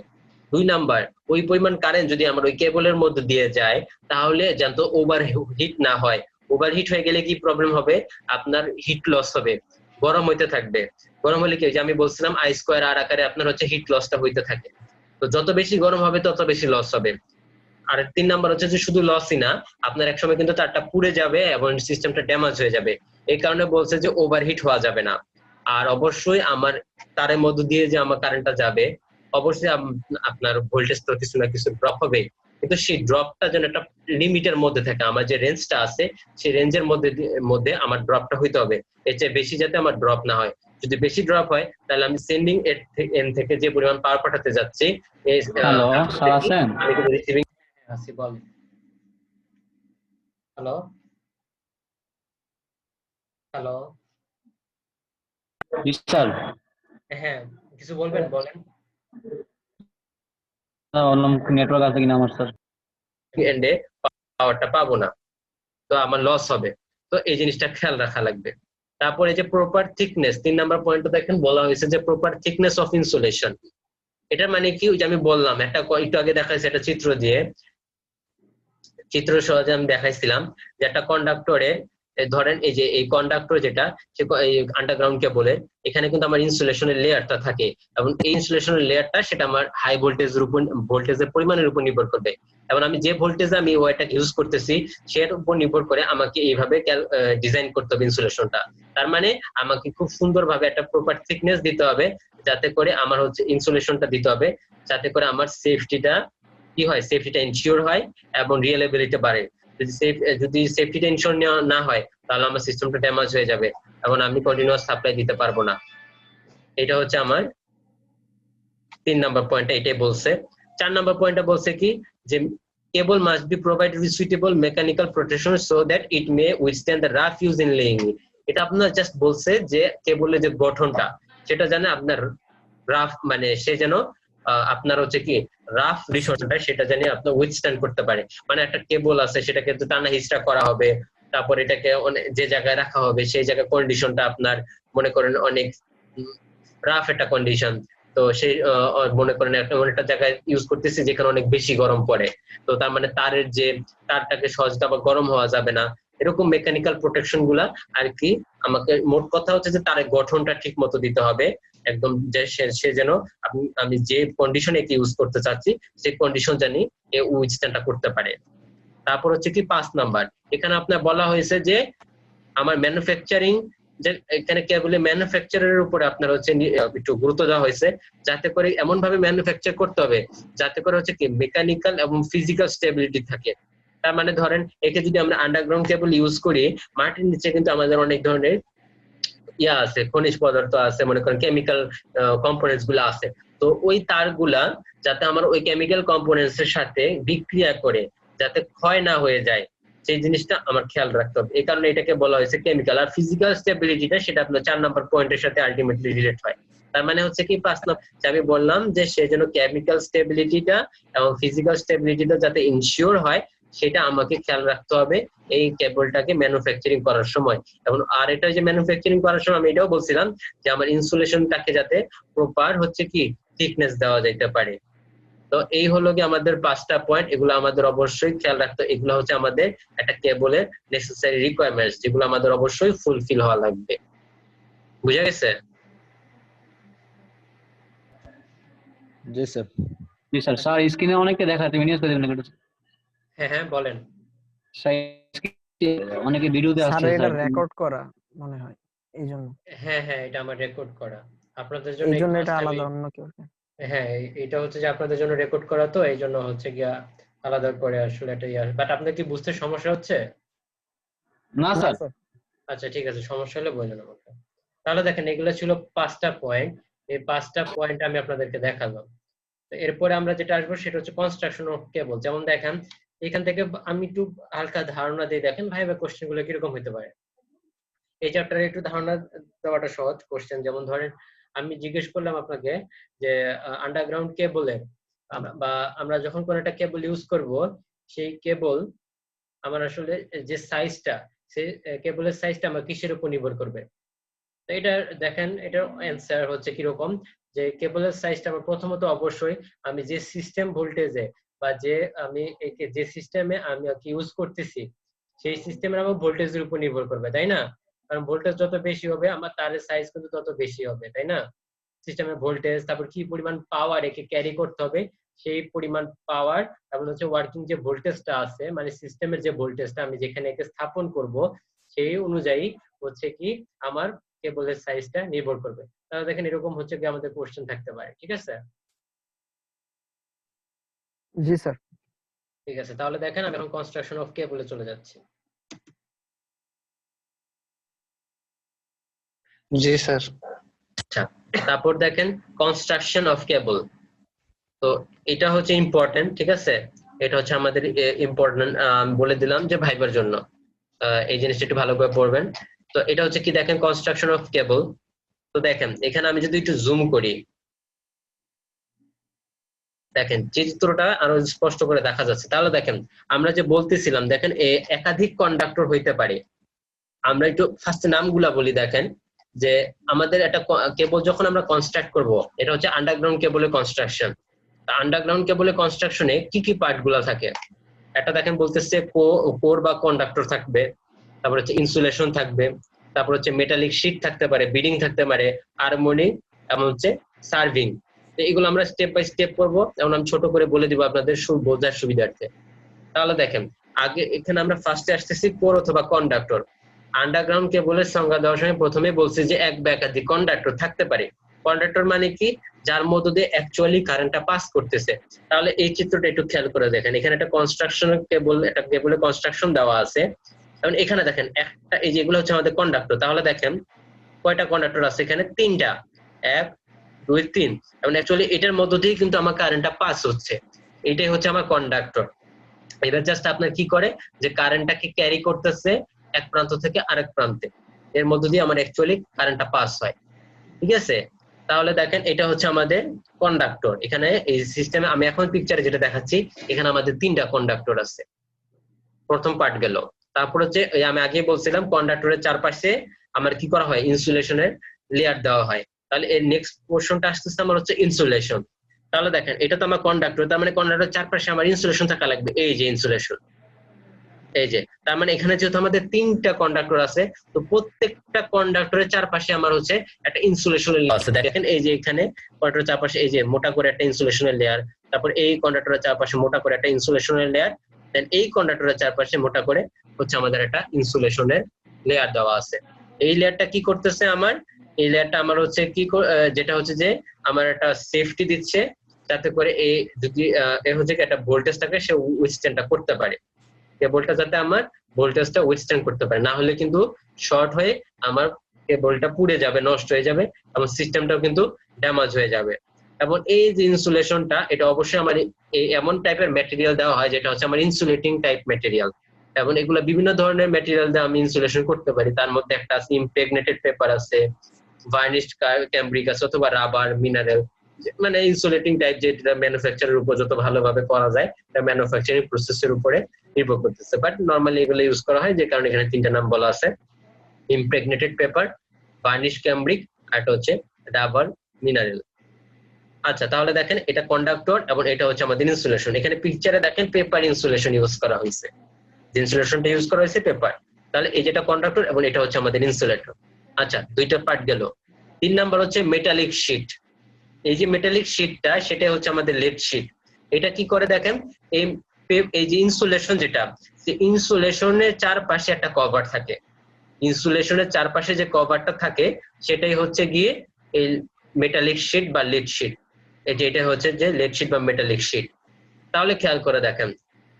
2 নাম্বার, ওই পরিমাণ কারেন্ট যদি আমার ওই কেবলের মধ্যে দিয়ে যায় তাহলে যেন ওভারহিট না হয়। ওভারহিট হয়ে গেলে কি প্রবলেম হবে, আপনার হিট লস হবে, গরম হইতে থাকবে। গরম হলে কি, যে আমি বলছিলাম I স্কয়ার R আকারে আপনার হচ্ছে হিট লসটা হইতে থাকে। তো যত বেশি গরম হবে তত বেশি লস হবে। আর 3 নাম্বার হচ্ছে যে শুধু লসই না, আপনার একসময় কিন্তু তারটা পুড়ে যাবে এবং সিস্টেমটা ড্যামেজ হয়ে যাবে। এই কারণে বলছে যে ওভারহিট হওয়া যাবে না। আর অবশ্যই আমার তারের মধ্য দিয়ে যে আমার কারেন্টটা যাবে, অবশ্যই আপনার ভোল্টেজ তো কিছু না কিছু ড্রপ হবে, কিন্তু সেই ড্রপটা যেন একটা লিমিটের মধ্যে থাকে। আমার যে রেঞ্জটা আছে সেই রেঞ্জের মধ্যে আমার ড্রপটা হইতে হবে, এর চেয়ে বেশি যাতে আমার ড্রপ না হয়। যদি বেশি ড্রপ হয় তাহলে আমি সেন্ডিং এন্ড থেকে যে পরিমাণ পাওয়ার পাঠাতে যাচ্ছি হ্যালো স্যার আছেন? আমি কিন্তু রিসিভিং আছি। বল। হ্যালো হ্যালো জি স্যার। হ্যাঁ, কিছু বলবেন, বলেন। বললাম নেটওয়ার্ক আছে কিনা আমার স্যার। এন্ডে পাওয়ারটা পাবো না, তো আমার লস হবে। তো এই জিনিসটা খেয়াল রাখা লাগবে। তারপরে যে প্রপার থিকনেস, 3 নাম্বার পয়েন্টে দেখেন বলা হয়েছে যে প্রপার থিকনেস অফ ইনসুলেশন। এটা মানে কি, ওই যে আমি বললাম একটা একটু আগে দেখাইছে একটা চিত্র দিয়ে, চিত্র সহজে আমি দেখাইছিলাম যে একটা কন্ডাক্টরে ধরেন এই যে এই কন্ডাক্টর যেটা এই আন্ডারগ্রাউন্ড কেবলের, এখানে কিন্তু আমার ইনসুলেশনের লেয়ারটা থাকে, এবং এই ইনসুলেশনের লেয়ারটা সেটা আমার হাই ভোল্টেজের উপর, ভোল্টেজের পরিমাণের উপর নির্ভর করবে। এবং আমি যে ভোল্টেজে আমি ওয়ারটাকে ইউজ করতেছি সেটার উপর নির্ভর করে আমাকে এইভাবে ডিজাইন করতে হবে ইনসুলেশনটা। তার মানে আমাকে খুব সুন্দরভাবে একটা প্রপার থিকনেস দিতে হবে, যাতে করে আমার হচ্ছে ইনসুলেশনটা দিতে হবে, যাতে করে আমার সেফটিটা কি হয়, সেফটিটা ইনশিওর হয় এবং রিয়েলেবিলিটি বাড়ে। যদি সেফটিটা ইনশিওর না হয় তাহলে আমার সিস্টেমটা ড্যামেজ হয়ে যাবে এবং আমি কন্টিনিউয়াস সাপ্লাই দিতে পারবো না। এটা হচ্ছে আমার 3 নাম্বার পয়েন্টটা এটাই বলছে। 4 নাম্বার পয়েন্টটা বলছে কি, যে cable must be provide with suitable mechanical protection so that it may withstand the rough use in laying. এটা আপনার জাস্ট বলছে যে কেবলের যে গঠনটা সেটা জানে আপনার রাফ, মানে সে যেন আপনার হচ্ছে কি রাফ রিসোর্সটা সেটা জানি আপনার উইথস্ট্যান্ড করতে পারে। মানে একটা কেবল আছে সেটাকে তো টানা হিচড়া করা হবে, তারপর এটাকে যে জায়গায় রাখা হবে সেই জায়গায় কন্ডিশনটা আপনার মনে করেন অনেক রাফ একটা কন্ডিশন, তো সেই মনে করেন একটা জায়গায় ইউজ করতেছি যেখানে অনেক বেশি গরম পড়ে, তো তার মানে তারের যে তারটাকে সহজে আবার গরম হওয়া যাবে না, এরকম মেকানিক্যাল প্রোটেকশন গুলা আর কি। আমাকে মোট কথা হচ্ছে যে তারের গঠনটা ঠিক মতো দিতে হবে, একদম যে সে যেন আমি যে কন্ডিশনে ইউজ করতে চাচ্ছি সেই কন্ডিশন জানি উইথস্ট্যান্ডটা করতে পারে। তারপর হচ্ছে কি 5 নাম্বার, এখানে আপনার বলা হয়েছে যে আমার ম্যানুফ্যাকচারিং, যে এখানে কেবল ম্যানুফ্যাকচারের উপরে আপনার হচ্ছে একটু গুরুত্ব দেওয়া হয়েছে, যাতে করে এমন ভাবে ম্যানুফ্যাকচার করতে হবে যাতে করে হচ্ছে কি মেকানিক্যাল এবং ফিজিক্যাল স্টেবিলিটি থাকে। তার মানে ধরেন একে যদি আমরা আন্ডারগ্রাউন্ড কেবল ইউজ করি, মাটির নিচে কিন্তু আমাদের অনেক ধরনের ইয়া আছে, খনিজ পদার্থ আছে, মনে করেন কেমিক্যাল কম্পোনেন্টস গুলা আছে, তো ওই তারগুলা যাতে আমার ওই কেমিক্যাল কম্পোনেন্টস এর সাথে বিক্রিয়া করে যাতে ক্ষয় না হয়ে যায়, সেই জিনিসটা আমার খেয়াল রাখতে হবে। এই কারণে এটাকে বলা হয়েছে কেমিক্যাল। আর ফিজিক্যাল স্টেবিলিটিটা সেটা আপনার 4 নাম্বার পয়েন্টের সাথে আলটিমেটলি রিলেট হয়। তার মানে হচ্ছে কি 5 নাম্বার আমি বললাম যে সে যেন কেমিক্যাল স্টেবিলিটিটা এবং ফিজিক্যাল স্টেবিলিটিটা যাতে ইনশিওর হয় সেটা আমাকে খেয়াল রাখতে হবে এই কেবলটাকে ম্যানুফ্যাকচারিং করার সময়। এবং আর এটা যে ম্যানুফ্যাকচারিং করার সময় আমি এটাও বলছিলাম যে আমার ইনসুলেশনটাকে যাতে প্রপার হচ্ছে কি থিকনেস দেওয়া যাইতে পারে। তো এই হলো কি আমাদের 5টা পয়েন্ট, এগুলো আমাদের অবশ্যই খেয়াল রাখতে, এগুলো হচ্ছে আমাদের একটা কেবলের নেসেসারি রিকোয়ারমেন্টস, যেগুলো আমাদের অবশ্যই ফুলফিল হওয়া লাগবে। বুঝা গেছে? জি স্যার। জি স্যার। স্যার স্ক্রিনে অনেকে দেখাতে মিনিমাইজ করে দেবেন একটু। হ্যাঁ হ্যাঁ বলেন। অনেকে ভিডিওতে স্যার আসছে এটা স্যার। রেকর্ড করা মনে হয়, এইজন্য। হ্যাঁ হ্যাঁ এটা আমার রেকর্ড করা আপনাদের জন্য, এইজন্য একটু এটা আমি আলাদা অন্য কেউ। হ্যাঁ এটা হচ্ছে যে আপনাদের জন্য রেকর্ড করা, তো এই জন্য হচ্ছে গিয়া আলাদা করে আসলে এটা ইয়া। বাট আপনার কি বুঝতে সমস্যা হচ্ছে? না না স্যার। স্যার। আচ্ছা ঠিক আছে, সমস্যা হলে বলুন আমাকে। তাহলে দেখেন এগুলো ছিল 5টা পয়েন্ট, এই 5টা পয়েন্ট আমি আপনাদেরকে দেখালাম। তো এরপরে আমরা যেটা আসবো সেটা হচ্ছে কনস্ট্রাকশন অফ কেবল। যেমন দেখেন এখান থেকে আমি একটু হালকা ধারণা দিয়ে দেখেন ভাইবা কোশ্চেন গুলো কিরকম হতে পারে। এই চ্যাপ্টারে একটু ধারণা দেওয়াটা সহজ কোশ্চেন। যেমন ধরেন আমি জিজ্ঞেস করলাম আপনাকে যে আন্ডারগ্রাউন্ড কেবলের বা আমরা যখন কোন একটা কেবল ইউজ করব, সেই কেবল আমার আসলে যে সাইজটা, সেই কেবলের সাইজটা আমার কিসের উপর নির্ভর করবে। তো এটা দেখেন এটার অ্যান্সার হচ্ছে কিরকম, যে কেবলের সাইজটা আমার প্রথমত অবশ্যই আমি যে সিস্টেম ভোল্টেজে বা আমি যে সিস্টেমে আমি ইউজ করতেছি সেই সিস্টেমের আমার ভোল্টেজের উপর নির্ভর করবে, তাই না? কারণ ভোল্টেজ যত বেশি হবে আমার তারের সাইজ কিন্তু তত বেশি হবে, তাই না? সিস্টেমের ভোল্টেজ, তারপর কি পরিমাণ পাওয়ার একে ক্যারি করতে হবে সেই পরিমাণ পাওয়ার, তারপর হচ্ছে ওয়ার্কিং যে ভোল্টেজটা আছে মানে সিস্টেমের যে ভোল্টেজটা আমি যেখানে একে স্থাপন করব সেই অনুযায়ী হচ্ছে কি আমার কেবলের সাইজটা নির্ভর করবে। তাহলে দেখেন এরকম হচ্ছে কি আমাদের কোশ্চেন থাকতে পারে। ঠিক আছে? জি স্যার। ঠিক আছে, তাহলে দেখেন আমি এখন কনস্ট্রাকশন অফ কেবলে চলে যাচ্ছি। জি স্যার। আচ্ছা, তারপর দেখেন কনস্ট্রাকশন অফ কেবল। তো এটা হচ্ছে ইম্পর্টেন্ট, ঠিক আছে? এটা হচ্ছে আমাদের ইম্পর্টেন্ট, বলে দিলাম যে ভাইবার জন্য এই জিনিসটা একটু ভালো করে পড়বেন। তো এটা হচ্ছে কি দেখেন কনস্ট্রাকশন অফ কেবল। তো দেখেন এখানে আমি যদি একটু জুম করি, দেখেন চিত্রটা আরো স্পষ্ট করে দেখা যাচ্ছে। তাহলে দেখেন আমরা যে বলতেছিলাম, দেখেন একাধিক কন্ডাক্টর হইতে পারে। আমরা একটু ফার্স্টে নামগুলা বলি। দেখেন যে আমাদের একটা কেবল যখন আমরা কনস্ট্রাক্ট করব, এটা হচ্ছে আন্ডারগ্রাউন্ড কেবলের কনস্ট্রাকশন। আন্ডারগ্রাউন্ড কেবলের কনস্ট্রাকশনে কি কি পার্ট গুলা থাকে, একটা দেখেন বলতেছে কোর বা কন্ডাক্টর থাকবে, তারপর হচ্ছে ইনসুলেশন থাকবে, তারপর হচ্ছে মেটালিক শীট থাকতে পারে, বিডিং থাকতে পারে, হারমোনি, এবং হচ্ছে সার্ভিং। এগুলো আমরা স্টেপ বাই স্টেপ করবো, যেমন আমি ছোট করে বলে দিব আপনাদের বোঝার সুবিধার্থে। তাহলে দেখেন আগে এখানে আমরা ফার্স্টে আসতেছি কোর অথবা কন্ডাক্টর। আন্ডারগ্রাউন্ড কেবলের সংজ্ঞা দেওয়ার সময় প্রথমে বলছি যে এক বা একাধিক কন্ডাক্টর থাকতে পারে। কন্ডাক্টর মানে কি, যার মধ্য দিয়ে অ্যাকচুয়ালি কারেন্টটা পাস করতেছে। তাহলে এই চিত্রটা একটু খেয়াল করে দেখেন, এখানে একটা কনস্ট্রাকশন কেবল, একটা কেবলের কনস্ট্রাকশন দেওয়া আছে। কারণ এখানে দেখেন একটা, এই যেগুলো হচ্ছে আমাদের কন্ডাক্টর। তাহলে দেখেন কয়টা কন্ডাক্টর আছে এখানে, 3টা, 1 2 3। এবং অ্যাকচুয়ালি এটার মধ্য দিয়ে কিন্তু আমার কারেন্টটা পাস হচ্ছে, এটাই হচ্ছে আমার কন্ডাক্টর। এটা জাস্ট আপনার কি করে, যে কারেন্টটাকে ক্যারি করতেছে এক প্রান্ত থেকে আরেক প্রান্তে, এর মধ্য দিয়ে আমার অ্যাকচুয়ালি কারেন্টটা পাস হয়। ঠিক আছে? তাহলে দেখেন এটা হচ্ছে আমাদের কন্ডাক্টর। এখানে এই সিস্টেমে আমি এখন পিকচারে যেটা দেখাচ্ছি, এখানে আমাদের 3টা কন্ডাক্টর আছে। প্রথম পার্ট গেল। তারপর হচ্ছে আমি আগে বলছিলাম কন্ডাক্টরের চারপাশে আমার কি করা হয়, ইনসুলেশনের লেয়ার দেওয়া হয়। তাহলে এর নেক্সট পোর্শনটা আসতেছে আমার হচ্ছে ইনসুলেশন। তাহলে দেখেন এটা তো আমার কন্ডাক্টর, তার মানে কন্ডাক্টরের চারপাশে আমার ইনসুলেশন থাকা লাগবে, এই যে ইনসুলেশন, এই যে। তার মানে এখানে যেহেতু আমাদের 3টা কন্ডাক্টর আছে, তো প্রত্যেকটা কন্ডাক্টরের চারপাশে আমার হচ্ছে একটা ইনসুলেশনের লেয়ার আছে। দেখেন এই যে এখানে কন্ডাক্টরের চারপাশে এই যে মোটা করে একটা ইনসুলেশনের লেয়ার, তারপর এই কন্ডাক্টরের চারপাশে মোটা করে একটা ইনসুলেশনের লেয়ার, দেন এই কন্ডাক্টরের চারপাশে মোটা করে হচ্ছে আমাদের একটা ইনসুলেশনের লেয়ার দেওয়া আছে। এই লেয়ারটা কি করতেছে আমার, এই লেয়ারটা আমার হচ্ছে কি যেটা হচ্ছে যে আমার একটা সেফটি দিচ্ছে, যাতে করে এই যদি হচ্ছে একটা ভোল্টেজ থাকে সে উইথস্ট্যান্ডটা করতে পারে, কেবলটা যাতে আমার ভোল্টেজটা উইথস্ট্যান্ড করতে পারে, না হলে কিন্তু শর্ট হয়ে আমার কেবলটা পুড়ে যাবে, নষ্ট হয়ে যাবে, এবং সিস্টেমটাও কিন্তু ড্যামেজ হয়ে যাবে। এবং এই যে ইনসুলেশনটা, এটা অবশ্যই আমার এমন টাইপের ম্যাটেরিয়াল দেওয়া হয় যেটা হচ্ছে আমার ইনসুলেটিং টাইপ ম্যাটেরিয়াল। এবং এগুলো বিভিন্ন ধরনের ম্যাটেরিয়াল দিয়ে আমি ইনসুলেশন করতে পারি। তার মধ্যে একটা আছে ইমপ্রেগনেটেড পেপার আছে, ভার্নিশড ক্যাম্ব্রিক আছে, অথবা রাবার, মিনারেল, মানে ইনসুলেটিং টাইপ, যেটা ম্যানুফ্যাকচারের উপর যত ভালোভাবে করা যায় এটা ম্যানুফ্যাকচারিং প্রসেসের উপরে নির্ভর করতেছে। বাট নরমালি এগুলো ইউজ করা হয় যে কারণে এখানে 3টা নাম বলা আছে, ইমপ্রেগনেটেড পেপার, ভার্নিশ ক্যাম্ব্রিক, আর হচ্ছে রাবার, মিনারেল। আচ্ছা, তাহলে দেখেন এটা কন্ডাক্টর এবং এটা হচ্ছে আমাদের ইনসুলেশন। এখানে পিকচারে দেখেন পেপার ইনসুলেশন ইউজ করা হয়েছে, ইনসুলেশনটা ইউজ করা হয়েছে পেপার। তাহলে এই যেটা কন্ডাক্টর এবং এটা হচ্ছে আমাদের ইনসুলেটর। আচ্ছা, 2টা পার্ট গেল। 3 নাম্বার হচ্ছে মেটালিক শীট। এই যে মেটালিক শীটটা, সেটা হচ্ছে আমাদের লেড শীট। এটা কি করে দেখেন, এই যে ইনসুলেশন, যেটা ইনসুলেশনের চারপাশে একটা কভার থাকে, ইনসুলেশনের চারপাশে যে কভারটা থাকে সেটাই হচ্ছে গিয়ে এই মেটালিক শীট বা লেড শীট। এটা হচ্ছে যে লেড শীট বা মেটালিক শীট। তাহলে খেয়াল করে দেখেন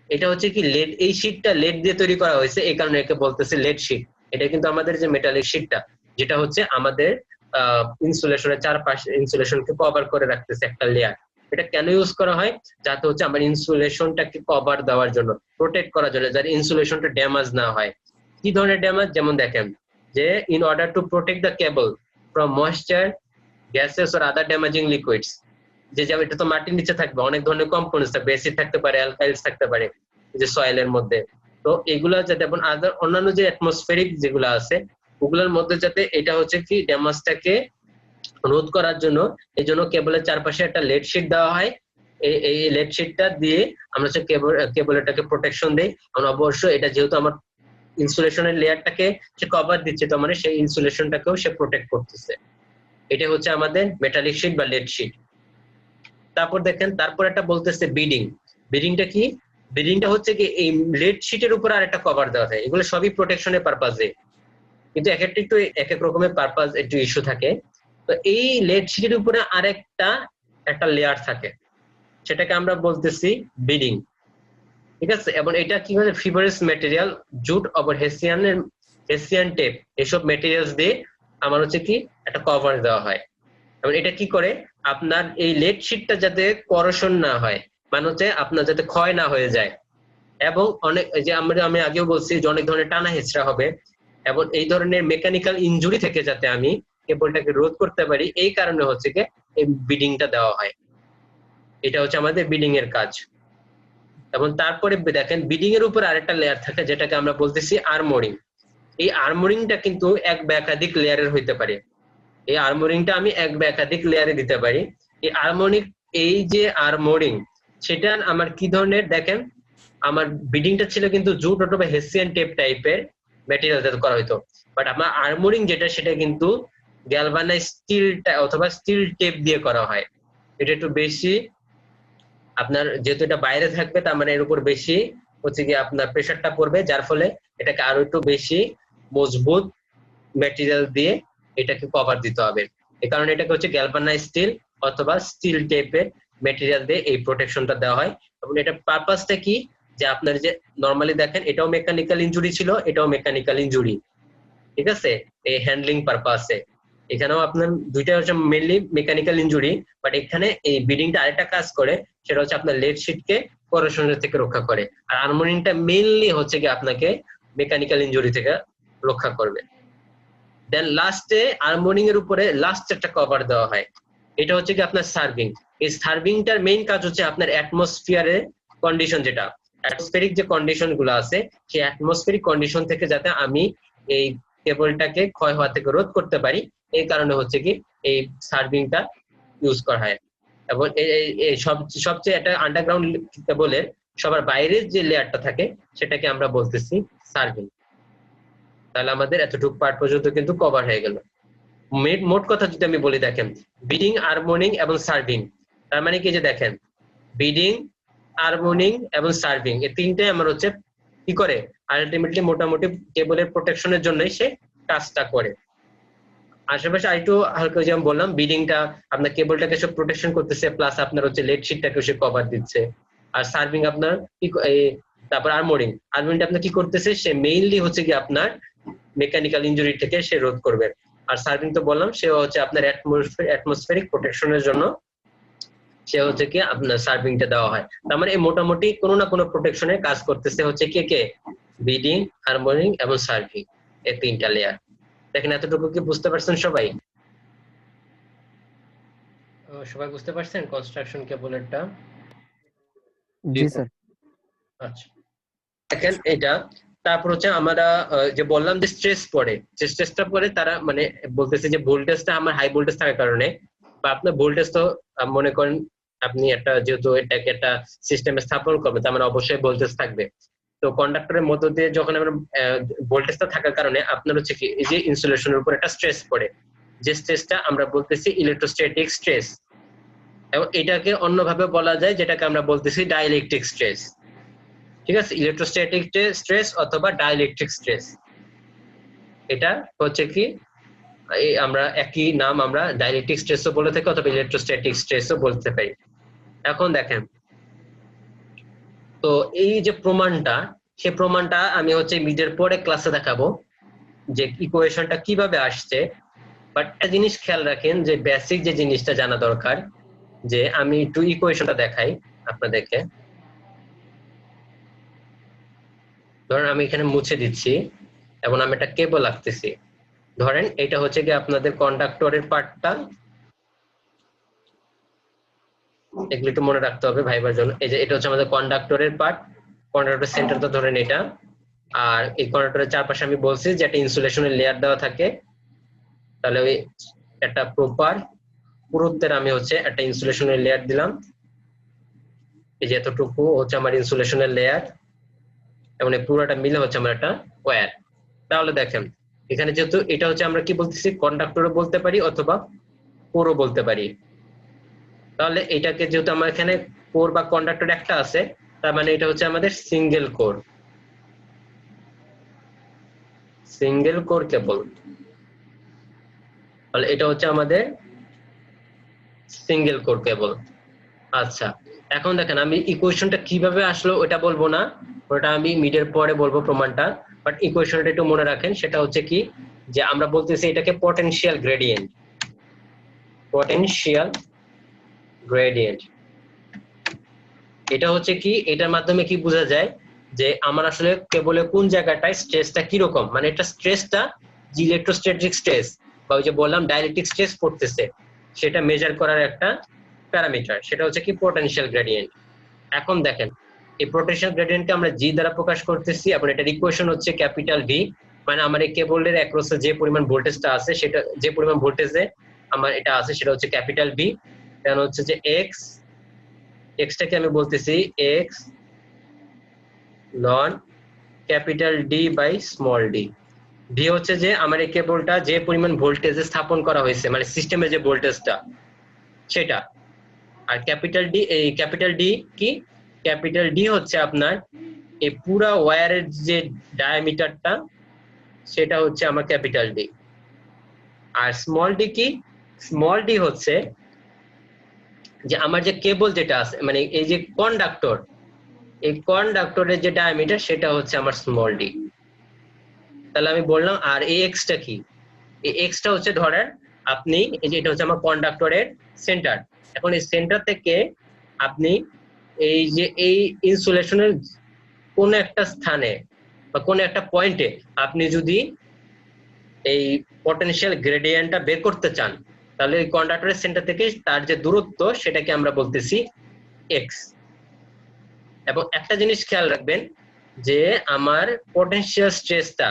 এটা হচ্ছে কি লেড, এই শীটটা লেড দিয়ে তৈরি করা হয়েছে, এই কারণে একে বলতেছে লেড শীট। এটা কিন্তু আমাদের যে মেটালিক শীটটা, যেটা হচ্ছে আমাদের ইনসুলেশনের চারপাশে ইনসুলেশনকে কভার করে রাখতেছে একটা লেয়ার। এটা কেন ইউজ করা হয়? যাতে হচ্ছে আমার ইনসুলেশনটাকে কভার দেওয়ার জন্য, প্রোটেক্ট করার জন্য, যাতে ইনসুলেশনটা ড্যামেজ না হয়। কি ধরনের ড্যামেজ? যেমন দেখেন যে in order to protect the cable from moisture, gases or other damaging liquids, যে যেমন এটা তো মাটির নিচে থাকবে, অনেক ধরনের কম্পোনেন্টস থাকবে, অ্যাসিড থাকতে পারে, অ্যালকাইলস থাকতে পারে যে সয়েলের মধ্যে। তো এগুলা যাতে এবং আদার অন্যান্য যে অ্যাটমসফেরিক যেগুলো আছে ওগুলোর মধ্যে যাতে এটা হচ্ছে কি ড্যামেজটাকে রোধ করার জন্য এই জন্য কেবলের চারপাশে একটা লেড শিট দেওয়া হয়। এই লেড শিটটা দিয়ে আমরা হচ্ছে কেবলটাকে প্রোটেকশন দেই। কারণ অবশ্যই এটা যেহেতু আমার ইনসুলেশনের লেয়ারটাকে সে কভার দিচ্ছে, তো মানে সেই ইনসুলেশনটাকেও সে প্রোটেক্ট করতেছে। এটা হচ্ছে আমাদের মেটালিক শিট বা লেড শিট। তারপর দেখেন তারপর একটা বলতেছে বিডিং। বিডিংটা কি? বিডিংটা হচ্ছে কি এই লেড শিটের উপর আর একটা কভার দেওয়া থাকে। এগুলো সবই প্রোটেকশনের পারপাজে, কিন্তু এক একটা একটু এক এক রকমের পারপাস একটু ইস্যু থাকে। তো এই লেড শিটের উপরে একটা লেয়ার থাকে, সেটাকে আমরা বলতেছি বিডিং। ঠিক আছে? এবং এটা কি হয়, ফিবারাস ম্যাটেরিয়াল, জুট অথবা হেসিয়ান টেপ, এসব ম্যাটেরিয়ালস দিয়ে আমার হচ্ছে কি একটা কভার দেওয়া হয়। এবং এটা কি করে, আপনার এই লেড শিটটা যাতে করোশন না হয়, মানে হচ্ছে আপনার যাতে ক্ষয় না হয়ে যায়। এবং অনেক যে আমি আগেও বলছি যে অনেক ধরনের টানা হেঁচড়া হবে, এবং এই ধরনের মেকানিক্যাল ইনজুরি থেকে যাতে আমি কেবলটাকে রোধ করতে পারি, এই কারণে হচ্ছে কি এই বিডিংটা দেওয়া হয়। এটা হচ্ছে আমাদের বিডিং এর কাজ। এবং তারপরে দেখেন বিডিং এর উপর আরেকটা লেয়ার থাকে, যেটাকে আমরা বলতেছি আর্মোরিং। এই আর্মোরিংটা কিন্তু এক বা একাধিক লেয়ারের হইতে পারে। এই আর্মোরিংটা আমি এক বা একাধিক লেয়ারে দিতে পারি। এই যে আর্মোরিং, সেটা আমার কি ধরনের দেখেন, আমার বিডিংটা ছিল কিন্তু জুট অথবা হেসিয়ান টেপ টাইপের ম্যাটেরিয়াল দিয়ে করা হইতো, বাট আমার আর্মোরিং যেটা সেটা কিন্তু গ্যালভানাইজ স্টিল অথবা স্টিল টেপ দিয়ে করা হয়। এটা একটু বেশি আপনার, যেহেতু এটা বাইরে থাকবে তার মানে এর উপর বেশি হচ্ছে কি আপনার প্রেসারটা পড়বে, যার ফলে এটাকে আরো একটু বেশি মজবুত ম্যাটেরিয়াল দিয়ে এটাকে কভার দিতে হবে। এই কারণে এটাকে হচ্ছে গ্যালভানাইজ স্টিল অথবা স্টিল টেপের ম্যাটেরিয়াল দিয়ে এই প্রোটেকশনটা দেওয়া হয়। এবং এটা পারপাসটা কি, যে আপনার যে নরমালি দেখেন এটাও মেকানিক্যাল ইনজুরি ছিল, এটাও মেকানিক্যাল ইনজুরি, ঠিক আছে, এই হ্যান্ডলিং পারপাসে। এখানেও আপনার দুইটা হচ্ছে মেইনলি মেকানিক্যাল ইনজুরি, বাট এখানে এই বিডিংটা আরেকটা কাজ করে, সেটা হচ্ছে আপনার লেড শিটকে করোশনের থেকে রক্ষা করে। আর আর্মোরিংটা মেইনলি হচ্ছে কি আপনাকে মেকানিক্যাল ইনজুরি থেকে রক্ষা করবে। দেন লাস্টে আর্মোরিং এর উপরে লাস্ট একটা কভার দেওয়া হয়, এটা হচ্ছে কি আপনার সার্ভিং। এই সার্ভিংটার মেইন কাজ হচ্ছে আপনার অ্যাটমসফিয়ারের কন্ডিশন, যেটা অ্যাটমসফেরিক যে কন্ডিশন গুলো আছে, সেই অ্যাটমসফেরিক কন্ডিশন থেকে যাতে আমি এই কেবলটাকে ক্ষয় হওয়া থেকে রোধ করতে পারি, এই কারণে হচ্ছে কি এই সার্ভিংটা ইউজ করা হয়। এবং এই সবচেয়ে একটা আন্ডারগ্রাউন্ড কেবলের সবার বাইরের যে লেয়ারটা থাকে সেটাকে আমরা বলতেছি সার্ভিং। তাহলে আমাদের এতটুকু পার্ট পর্যন্ত কিন্তু কভার হয়ে গেল। মোট কথা যদি আমি বলি, দেখেন বিডিং, আর্মোনিং এবং সার্ভিং, তার মানে কি যে দেখেন বিডিং, আর্মোনিং এবং সার্ভিং এই তিনটে আমার হচ্ছে কি করে আলটিমেটলি মোটামুটি কেবলের প্রোটেকশনের জন্যই সে কাজটা করে। আশেপাশে আরেকটু হালকা যেমন বললাম, বিডিংটা আপনার কেবলটাকে সব প্রোটেকশন করতেছে, প্লাস আপনার হচ্ছে লেড শিটটাকে সে কভার দিচ্ছে। আর সার্ভিং আপনার কি তারপর আর্মোরিংটা আপনার কি করতেছে, সে মেইনলি হচ্ছে কি আপনার মেকানিক্যাল ইনজুরি থেকে সে রোধ করবে। আর সার্ভিং তো বললাম সে হচ্ছে আপনার অ্যাটমসফেরিক প্রোটেকশনের জন্য সে হচ্ছে কি আপনার সার্ভিংটা দেওয়া হয়। তার মানে মোটামুটি কোনো না কোনো প্রোটেকশনের কাজ করতেছে হচ্ছে কে বিডিং, হারমোনিং এবং সার্ভিং, এই তিনটা লেয়ার। দেখেন এতটুকু কি বুঝতে পারছেন সবাই? সবাই বুঝতে পারছেন কনস্ট্রাকশন কেবলেরটা? জি স্যার। আচ্ছা দেখেন এটা, তারপর হচ্ছে আমরা যে বললাম যে স্ট্রেস পড়ে, যে স্ট্রেসটা পড়ে তারা মানে বলতেছে যে ভোল্টেজটা আমার হাই ভোল্টেজ থাকার কারণে, বা আপনার ভোল্টেজ তো মনে করেন আপনি একটা যেহেতু এটাকে একটা সিস্টেমে স্থাপন করবে তার মানে অবশ্যই ভোল্টেজ থাকবে। তো কন্ডাক্টরের মধ্য দিয়ে যখন আমরা ভোল্টেজটা থাকার কারণে আপনার হচ্ছে কি এই যে ইনসুলেশনের উপর একটা স্ট্রেস পড়ে, যে স্ট্রেসটা আমরা বলতেছি ইলেকট্রোস্ট্যাটিক স্ট্রেস। এবং এটাকে অন্যভাবে বলা যায় যেটাকে আমরা বলতেছি ডাইইলেকট্রিক স্ট্রেস। ঠিক আছে, ইলেকট্রোস্ট্যাটিক স্ট্রেস অথবা ডাইইলেকট্রিক স্ট্রেস, এটা হচ্ছে কি আমরা একই নাম, আমরা ডাইইলেকট্রিক স্ট্রেসও বলে থাকি অথবা ইলেকট্রোস্ট্যাটিক স্ট্রেসও বলতে পারি। এখন দেখেন তো এই যে প্রমাণটা, সে প্রমাণটা আমি হচ্ছে মিডের পরে ক্লাসে দেখাবো, যে ইকুয়েশনটা কিভাবে আসছে, বাট একটা জিনিস খেয়াল রাখেন যে বেসিক যে জিনিসটা জানা দরকার, যে আমি একটু ইকুয়েশনটা দেখাই আপনাদেরকে। ধরেন আমি এখানে মুছে দিচ্ছি এবং আমি একটা কেবল আঁকতেছি। ধরেন এটা হচ্ছে কি আপনাদের কন্ডাক্টরের পার্টটা, এগুলো একটু মনে রাখতে হবে ভাইবার জন্য। এই যে এটা হচ্ছে আমাদের কন্ডাক্টরের পার্ট, কন্ডাক্টরের সেন্টারটা ধরেন এটা, আর এই কন্ডাক্টরের চারপাশে আমি বলছি যে একটা ইনসুলেশনের লেয়ার দেওয়া থাকে। তাহলে ওই একটা প্রপার পুরুত্বের আমি হচ্ছে একটা ইনসুলেশনের লেয়ার দিলাম। এই যে এতটুকু হচ্ছে আমার ইনসুলেশনের লেয়ার, এবং এই পুরোটা মিলে হচ্ছে আমার একটা ওয়্যার। তাহলে দেখেন এখানে যেহেতু এটা হচ্ছে আমরা কি বলতেছি, কন্ডাক্টরও বলতে পারি অথবা কোরও বলতে পারি। তাহলে এটাকে যেহেতু আমার এখানে কোর বা কন্ডাক্টর একটা আছে, তার মানে এটা হচ্ছে আমাদের সিঙ্গেল কোর, সিঙ্গেল কোর কেবল। তাহলে এটা হচ্ছে আমাদের সিঙ্গেল কোর কেবল। আচ্ছা, এখন দেখেন আমি ইকুয়েশনটা কিভাবে আসলো ওটা বলবো না, ওটা আমি মিডের পরে বলবো প্রমাণটা। বাট ইকুয়েশনটা একটু মনে রাখেন, সেটা হচ্ছে কি যে আমরা বলতেছি এটাকে পটেনশিয়াল গ্রেডিয়েন্ট, পটেনশিয়াল গ্রেডিয়েন্ট। এটা হচ্ছে কি, এটার মাধ্যমে কি বোঝা যায় যে আমার আসলে কেবলের কোন জায়গাটায় স্ট্রেসটা কিরকম, মানে এটা স্ট্রেসটা যে ইলেকট্রোস্ট্যাটিক স্ট্রেস বা ওই যে বললাম ডাইলেকট্রিক স্ট্রেস পড়তেছে, সেটা মেজার করার একটা প্যারামিটার, সেটা হচ্ছে কি পটেনশিয়াল গ্রেডিয়েন্ট। এখন দেখেন এই পটেনশিয়াল গ্রেডিয়েন্টকে আমরা জি দ্বারা প্রকাশ করতেছি, এবং এটার ইকুয়েশন হচ্ছে ক্যাপিটাল ভি, মানে আমার এই কেবলের অ্যাক্রসে যে পরিমাণ ভোল্টেজটা আছে, সেটা যে পরিমাণ ভোল্টেজে আমার এটা আছে সেটা হচ্ছে ক্যাপিটাল ভি। দেন হচ্ছে যে এক্স, এক্সটাকে আমি বলতেছি এক্স লন capital D by small D. V হচ্ছে যে আমার এই কেবলটা যে পরিমাণ ভোল্টেজে স্থাপন করা হয়েছে, মানে সিস্টেমে যে ভোল্টেজটা সেটা। আর ক্যাপিটাল ডি, এই ক্যাপিটাল ডি কি, ক্যাপিটাল ডি হচ্ছে আপনার এই পুরা ওয়্যারের যে ডায়ামিটারটা, সেটা হচ্ছে আমার ক্যাপিটাল ডি। আর স্মল ডি কি, স্মল ডি হচ্ছে যে আমার যে কেবল যেটা আছে, মানে এই যে কন্ডাক্টর, এই কন্ডাক্টরের যে ডায়ামিটার সেটা হচ্ছে আমার স্মল ডি। তাহলে আমি বললাম, আর এই এক্সটা কি, এই এক্সটা হচ্ছে ধরেন আপনি এই যে এটা হচ্ছে আমার কন্ডাক্টরের সেন্টার। এখন এই সেন্টার থেকে আপনি এই যে এই ইনসুলেশনের কোন একটা স্থানে বা কোন একটা পয়েন্টে আপনি যদি এই পটেনশিয়াল গ্রেডিয়েন্টটা বের করতে চান, তাহলে এই কন্ডাক্টরের সেন্টার থেকে তার যে দূরত্ব সেটাকে আমরা বলতেছি এক্স। এবং একটা জিনিস খেয়াল রাখবেন যে আমার পটেনশিয়াল স্ট্রেসটা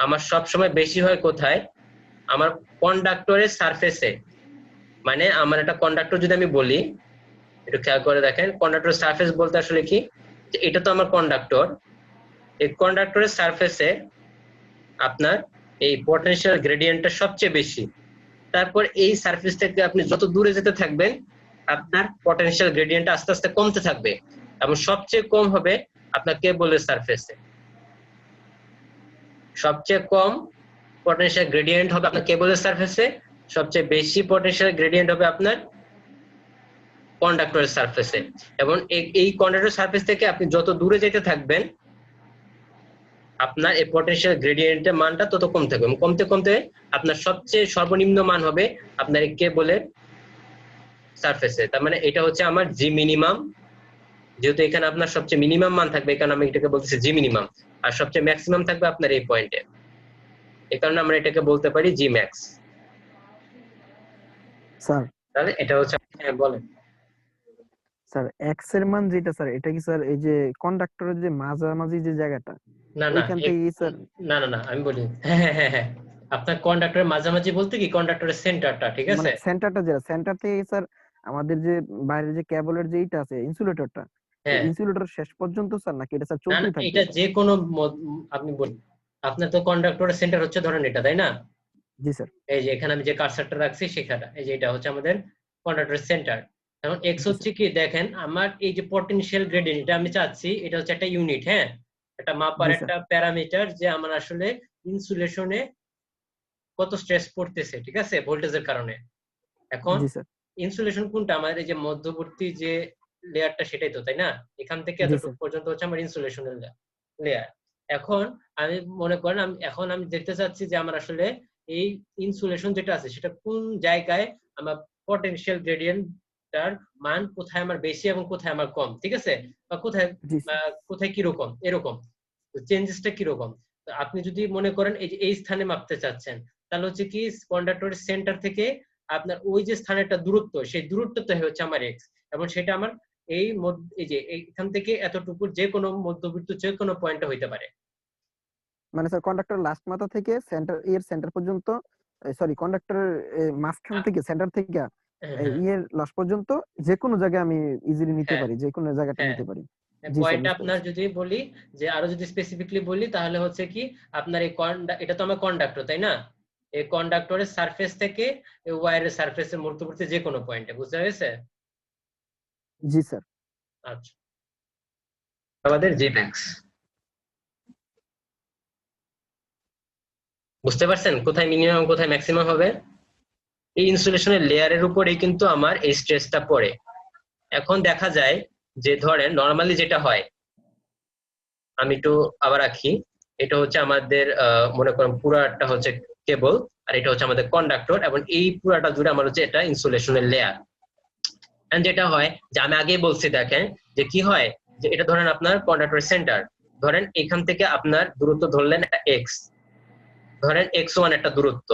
আমার সব সময় বেশি হয় কোথায়, আমার কন্ডাক্টরের সারফেসে। মানে আমার একটা কন্ডাক্টর যদি আমি বলি, একটু খেয়াল করে দেখেন, কন্ডাক্টরের সারফেস বলতে আসলে কি, যে এটা তো আমার কন্ডাক্টর, এই কন্ডাক্টরের সারফেসে আপনার এই পটেনশিয়াল গ্রেডিয়েন্টটা সবচেয়ে বেশি। তারপর এই সারফেস থেকে আপনি যত দূরে যেতে থাকবেন আপনার পটেনশিয়াল গ্রেডিয়েন্টটা আস্তে আস্তে কমতে থাকবে, এবং সবচেয়ে কম হবে আপনার কেবলের সারফেসে। সবচেয়ে কম পটেনশিয়াল গ্রেডিয়েন্ট হবে আপনার কেবলের সারফেসে, সবচেয়ে বেশি পটেনশিয়াল গ্রেডিয়েন্ট হবে আপনার কন্ডাক্টরের সারফেসে। এবং এই কন্ডাক্টরের সারফেস থেকে আপনি যত দূরে যেতে থাকবেন আপনার এই পটেনশিয়াল গ্রেডিয়েন্টের মানটা তত কম থাকবে, কমতে কমতে আপনার সবচেয়ে সর্বনিম্ন মান হবে আপনার এই কেবলের সারফেসে। তার মানে এটা হচ্ছে আমার জি মিনিমাম, যেহেতু এখানে আপনার সবচেয়ে মিনিমাম মান থাকবে, এখানে আমি এটাকে বলতেছি জি মিনিমাম, আর সবচেয়ে ম্যাক্সিমাম থাকবে আপনার এই পয়েন্টে, এই কারণে আমরা এটাকে বলতে পারি জি ম্যাক্স। স্যার তাহলে এটা হচ্ছে, হ্যাঁ বলেন। স্যার এক্স এর মান যেটা স্যার, এটা কি স্যার এই যে কন্ডাক্টরের যে মাঝামাঝি যে জায়গাটা, না না ওইখান থেকে স্যার? না না না আমি বলি, হ্যাঁ হ্যাঁ হ্যাঁ হ্যাঁ, আপনার কন্ডাক্টরের মাঝামাঝি বলতে কি কন্ডাক্টরের সেন্টারটা, ঠিক মানে আছে? সেন্টারটা, যেটা সেন্টার থেকে স্যার আমাদের যে বাইরের যে কেবলের যে এইটা আছে ইনসুলেটরটা, এই হ্যাঁ, ইনসুলেটর শেষ পর্যন্ত স্যার, নাকি এটা স্যার না না চলতেই থাকবে? এটা যে কোনো আপনি বলুন, আপনার তো কন্ডাক্টরের সেন্টার হচ্ছে ধরেন এটা, তাই না? জি স্যার। এই যে এখানে আমি যে কার্সারটা রাখছি সেখানে, এই যে এটা হচ্ছে আমাদের কন্ডাক্টরের সেন্টার। এখন এক্স জি হচ্ছে স্যার। কি, দেখেন আমার এই যে পটেনশিয়াল গ্রেডিয়েন্ট, এটা আমি চাচ্ছি এটা হচ্ছে একটা ইউনিট, হ্যাঁ, একটা মাপার জি স্যার। একটা প্যারামিটার, যে আমার আসলে ইনসুলেশনে কত স্ট্রেস পড়তেছে, ঠিক আছে, ভোল্টেজের কারণে। এখন জি স্যার। ইনসুলেশন কোনটা, আমাদের এই যে মধ্যবর্তী যে লেয়ারটা সেটাই তো, তাই না? এখান থেকে জি এতটুকু স্যার। পর্যন্ত হচ্ছে আমার ইনসুলেশনের লেয়ার। এখন আমি মনে করেন আমি দেখতে চাচ্ছি যে আমার আসলে এই ইনসুলেশন যেটা আছে সেটা কোন জায়গায় আমার পটেনশিয়াল গ্রেডিয়েন্টটার মান কোথায় আমার বেশি এবং কোথায় আমার কম, ঠিক আছে, বা কোথায় জি স্যার। কোথায় কিরকম এরকম চেঞ্জেসটা কিরকম। তো আপনি যদি মনে করেন এই যে এই স্থানে মাপতে চাচ্ছেন, তাহলে হচ্ছে কি কন্ডাক্টরের সেন্টার থেকে আপনার ওই যে স্থানের একটা দূরত্ব, সেই দূরত্বটা হচ্ছে আমার এক্স, এবং সেটা আমার এই যে এইখান থেকে এতটুকুর যে কোনো মধ্যবিত্ত যে কোনো পয়েন্টে হইতে পারে। মানে স্যার কন্ডাক্টর লাস্ট মাথা থেকে সেন্টার পর্যন্ত, সরি কন্ডাক্টরের মাঝখান থেকে সেন্টার থেকে ইয়ের লাস্ট পর্যন্ত যে কোনো জায়গায় আমি ইজিলি নিতে হ্যাঁ পারি, যে কোনো জায়গাটা হ্যাঁ নিতে পারি। জি স্যার, পয়েন্ট বুঝতে আপনার পারছি। যদি বলি যে আরো যদি স্পেসিফিকলি বলি তাহলে হচ্ছে কি আপনার এই এটা তো আমার কন্ডাক্টর তাই না, এই কন্ডাক্টরের সারফেস থেকে এই ওয়্যারের সারফেসের মধ্যবর্তী যে কোনো পয়েন্টে, বুঝতে পেরেছে? জি স্যার। আচ্ছা, আমাদের জিম্যাক্স বুঝতে পারছেন কোথায় মিনিমাম কোথায় ম্যাক্সিমাম হবে? এই ইনসুলেশনের লেয়ারের উপরেই কিন্তু আমার এই স্ট্রেসটা পড়ে। এখন দেখা যায় যে ধরেন নরমালি যেটা হয়, আমি একটু আবার রাখি, এটা হচ্ছে আমাদের মনে করেন পুরাটা হচ্ছে কেবল, আর এটা হচ্ছে আমাদের কন্ডাক্টর, এবং এই পুরাটা জুড়ে আমার হচ্ছে এটা ইনসুলেশনের লেয়ার। যেটা হয় যে আমি আগেই বলছি, দেখেন যে কি হয়, যে এটা ধরেন আপনার কন্ডাক্টরের সেন্টার, ধরেন এখান থেকে আপনার দূরত্ব ধরলেন একটা এক্স, ধরেন x1 একটা দূরত্ব,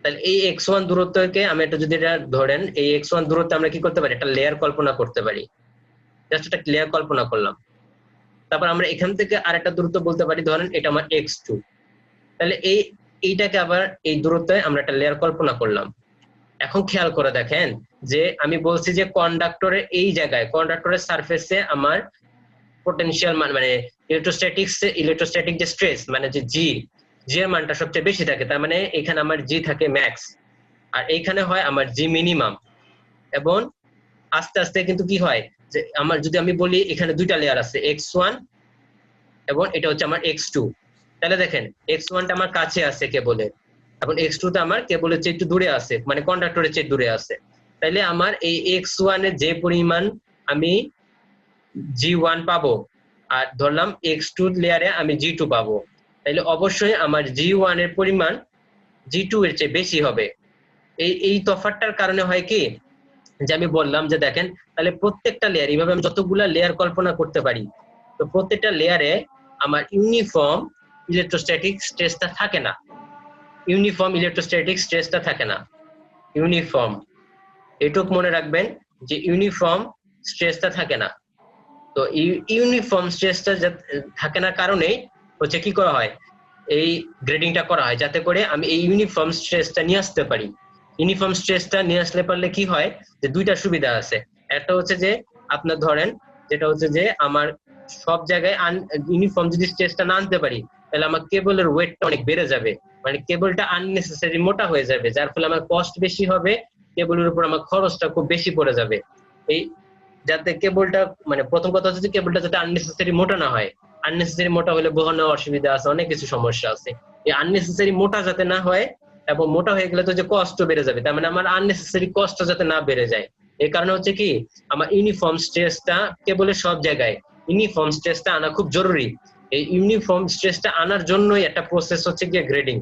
তাহলে এই x1 দূরত্বকে আমি এটা যদি এটা ধরেন এই x1 দূরত্ব আমরা কি করতে পারি, একটা লেয়ার কল্পনা করতে পারি, জাস্ট একটা লেয়ার কল্পনা করলাম। তারপর আমরা এখান থেকে আরেকটা দূরত্ব বলতে পারি, ধরেন এটা আমার x2, তাহলে এইটাকে আবার এই দূরত্বে আমরা একটা লেয়ার কল্পনা করলাম। এখন খেয়াল করে দেখেন যে আমি বলছি যে কন্ডাক্টরের এই জায়গায় কন্ডাক্টরের সারফেসে আমার পটেনশিয়াল মানে ইলেকট্রোস্ট্যাটিক যে স্ট্রেস মানে যে জি এর মানটা সবচেয়ে বেশি থাকে, তার মানে এখানে আমার জি থাকে ম্যাক্স, আর এইখানে হয় আমার জি মিনিমাম। এবং আস্তে আস্তে কিন্তু কি হয় যে আমার যদি আমি বলি এখানে দুইটা লেয়ার আছে, x1 এবং এটা হচ্ছে আমার x2, তাহলে দেখেন x1 টা আমার কাছে আছে কেবলের, এবং x2 টা আমার কেবলের চেয়ে একটু দূরে আছে, মানে কন্ডাক্টরের চেয়ে দূরে আছে। তাইলে আমার এই x1 এর যে পরিমাণ আমি G1 পাবো, আর ধরলাম x2 লেয়ারে আমি G2 পাবো, তাইলে অবশ্যই আমার G1 এর পরিমাণ G2 এর চেয়ে বেশি হবে। এই তফাৎটার কারণে হয় কি যে আমি বললাম যে দেখেন তাহলে প্রত্যেকটা লেয়ার, এইভাবে আমি যতগুলা লেয়ার কল্পনা করতে পারি, তো প্রত্যেকটা লেয়ারে আমার ইউনিফর্ম ইলেকট্রোস্ট্যাটিক স্ট্রেসটা থাকে না, ইউনিফর্ম এটুক মনে রাখবেন যে ইউনিফর্ম স্ট্রেসটা থাকে না। তো ইউনিফর্ম স্ট্রেসটা থাকে না কারণেই হচ্ছে কি করা হয়, এই গ্রেডিংটা করা হয় যাতে করে আমি এই ইউনিফর্ম স্ট্রেসটা নিয়ে আসতে পারি। ইউনিফর্ম স্ট্রেসটা নিয়ে আসলে পারলে কি হয় যে দুইটা সুবিধা আছে। একটা হচ্ছে যে আপনার ধরেন যেটা হচ্ছে যে আমার সব জায়গায় ইউনিফর্ম যদি স্ট্রেসটা না আনতে পারি, তাহলে আমার কেবলের ওয়েটটা অনেক বেড়ে যাবে, মানে কেবলটা আননেসেসারি মোটা হয়ে যাবে, যার ফলে আমার কস্ট বেশি হবে, কেবলের উপর আমার খরচটা খুব বেশি পড়ে যাবে। এই যাতে কেবলটা মানে প্রথম কথা হচ্ছে যে কেবলটা যাতে আননেসেসারি মোটা না হয়, আননেসেসারি মোটা হলে বহনে অসুবিধা আছে, অনেক কিছু সমস্যা আছে। এই আননেসেসারি মোটা যাতে না হয়, এবং মোটা হয়ে গেলে তো যে কষ্ট বেড়ে যাবে, তার মানে আমার আননেসেসারি কষ্ট যাতে না বেড়ে যায়, এই কারণে হচ্ছে কি আমার ইউনিফর্ম স্ট্রেসটা কেবলের সব জায়গায় ইউনিফর্ম স্ট্রেসটা আনা খুব জরুরি। এই ইউনিফর্ম স্ট্রেসটা আনার জন্যই একটা প্রসেস হচ্ছে গিয়ে গ্রেডিং।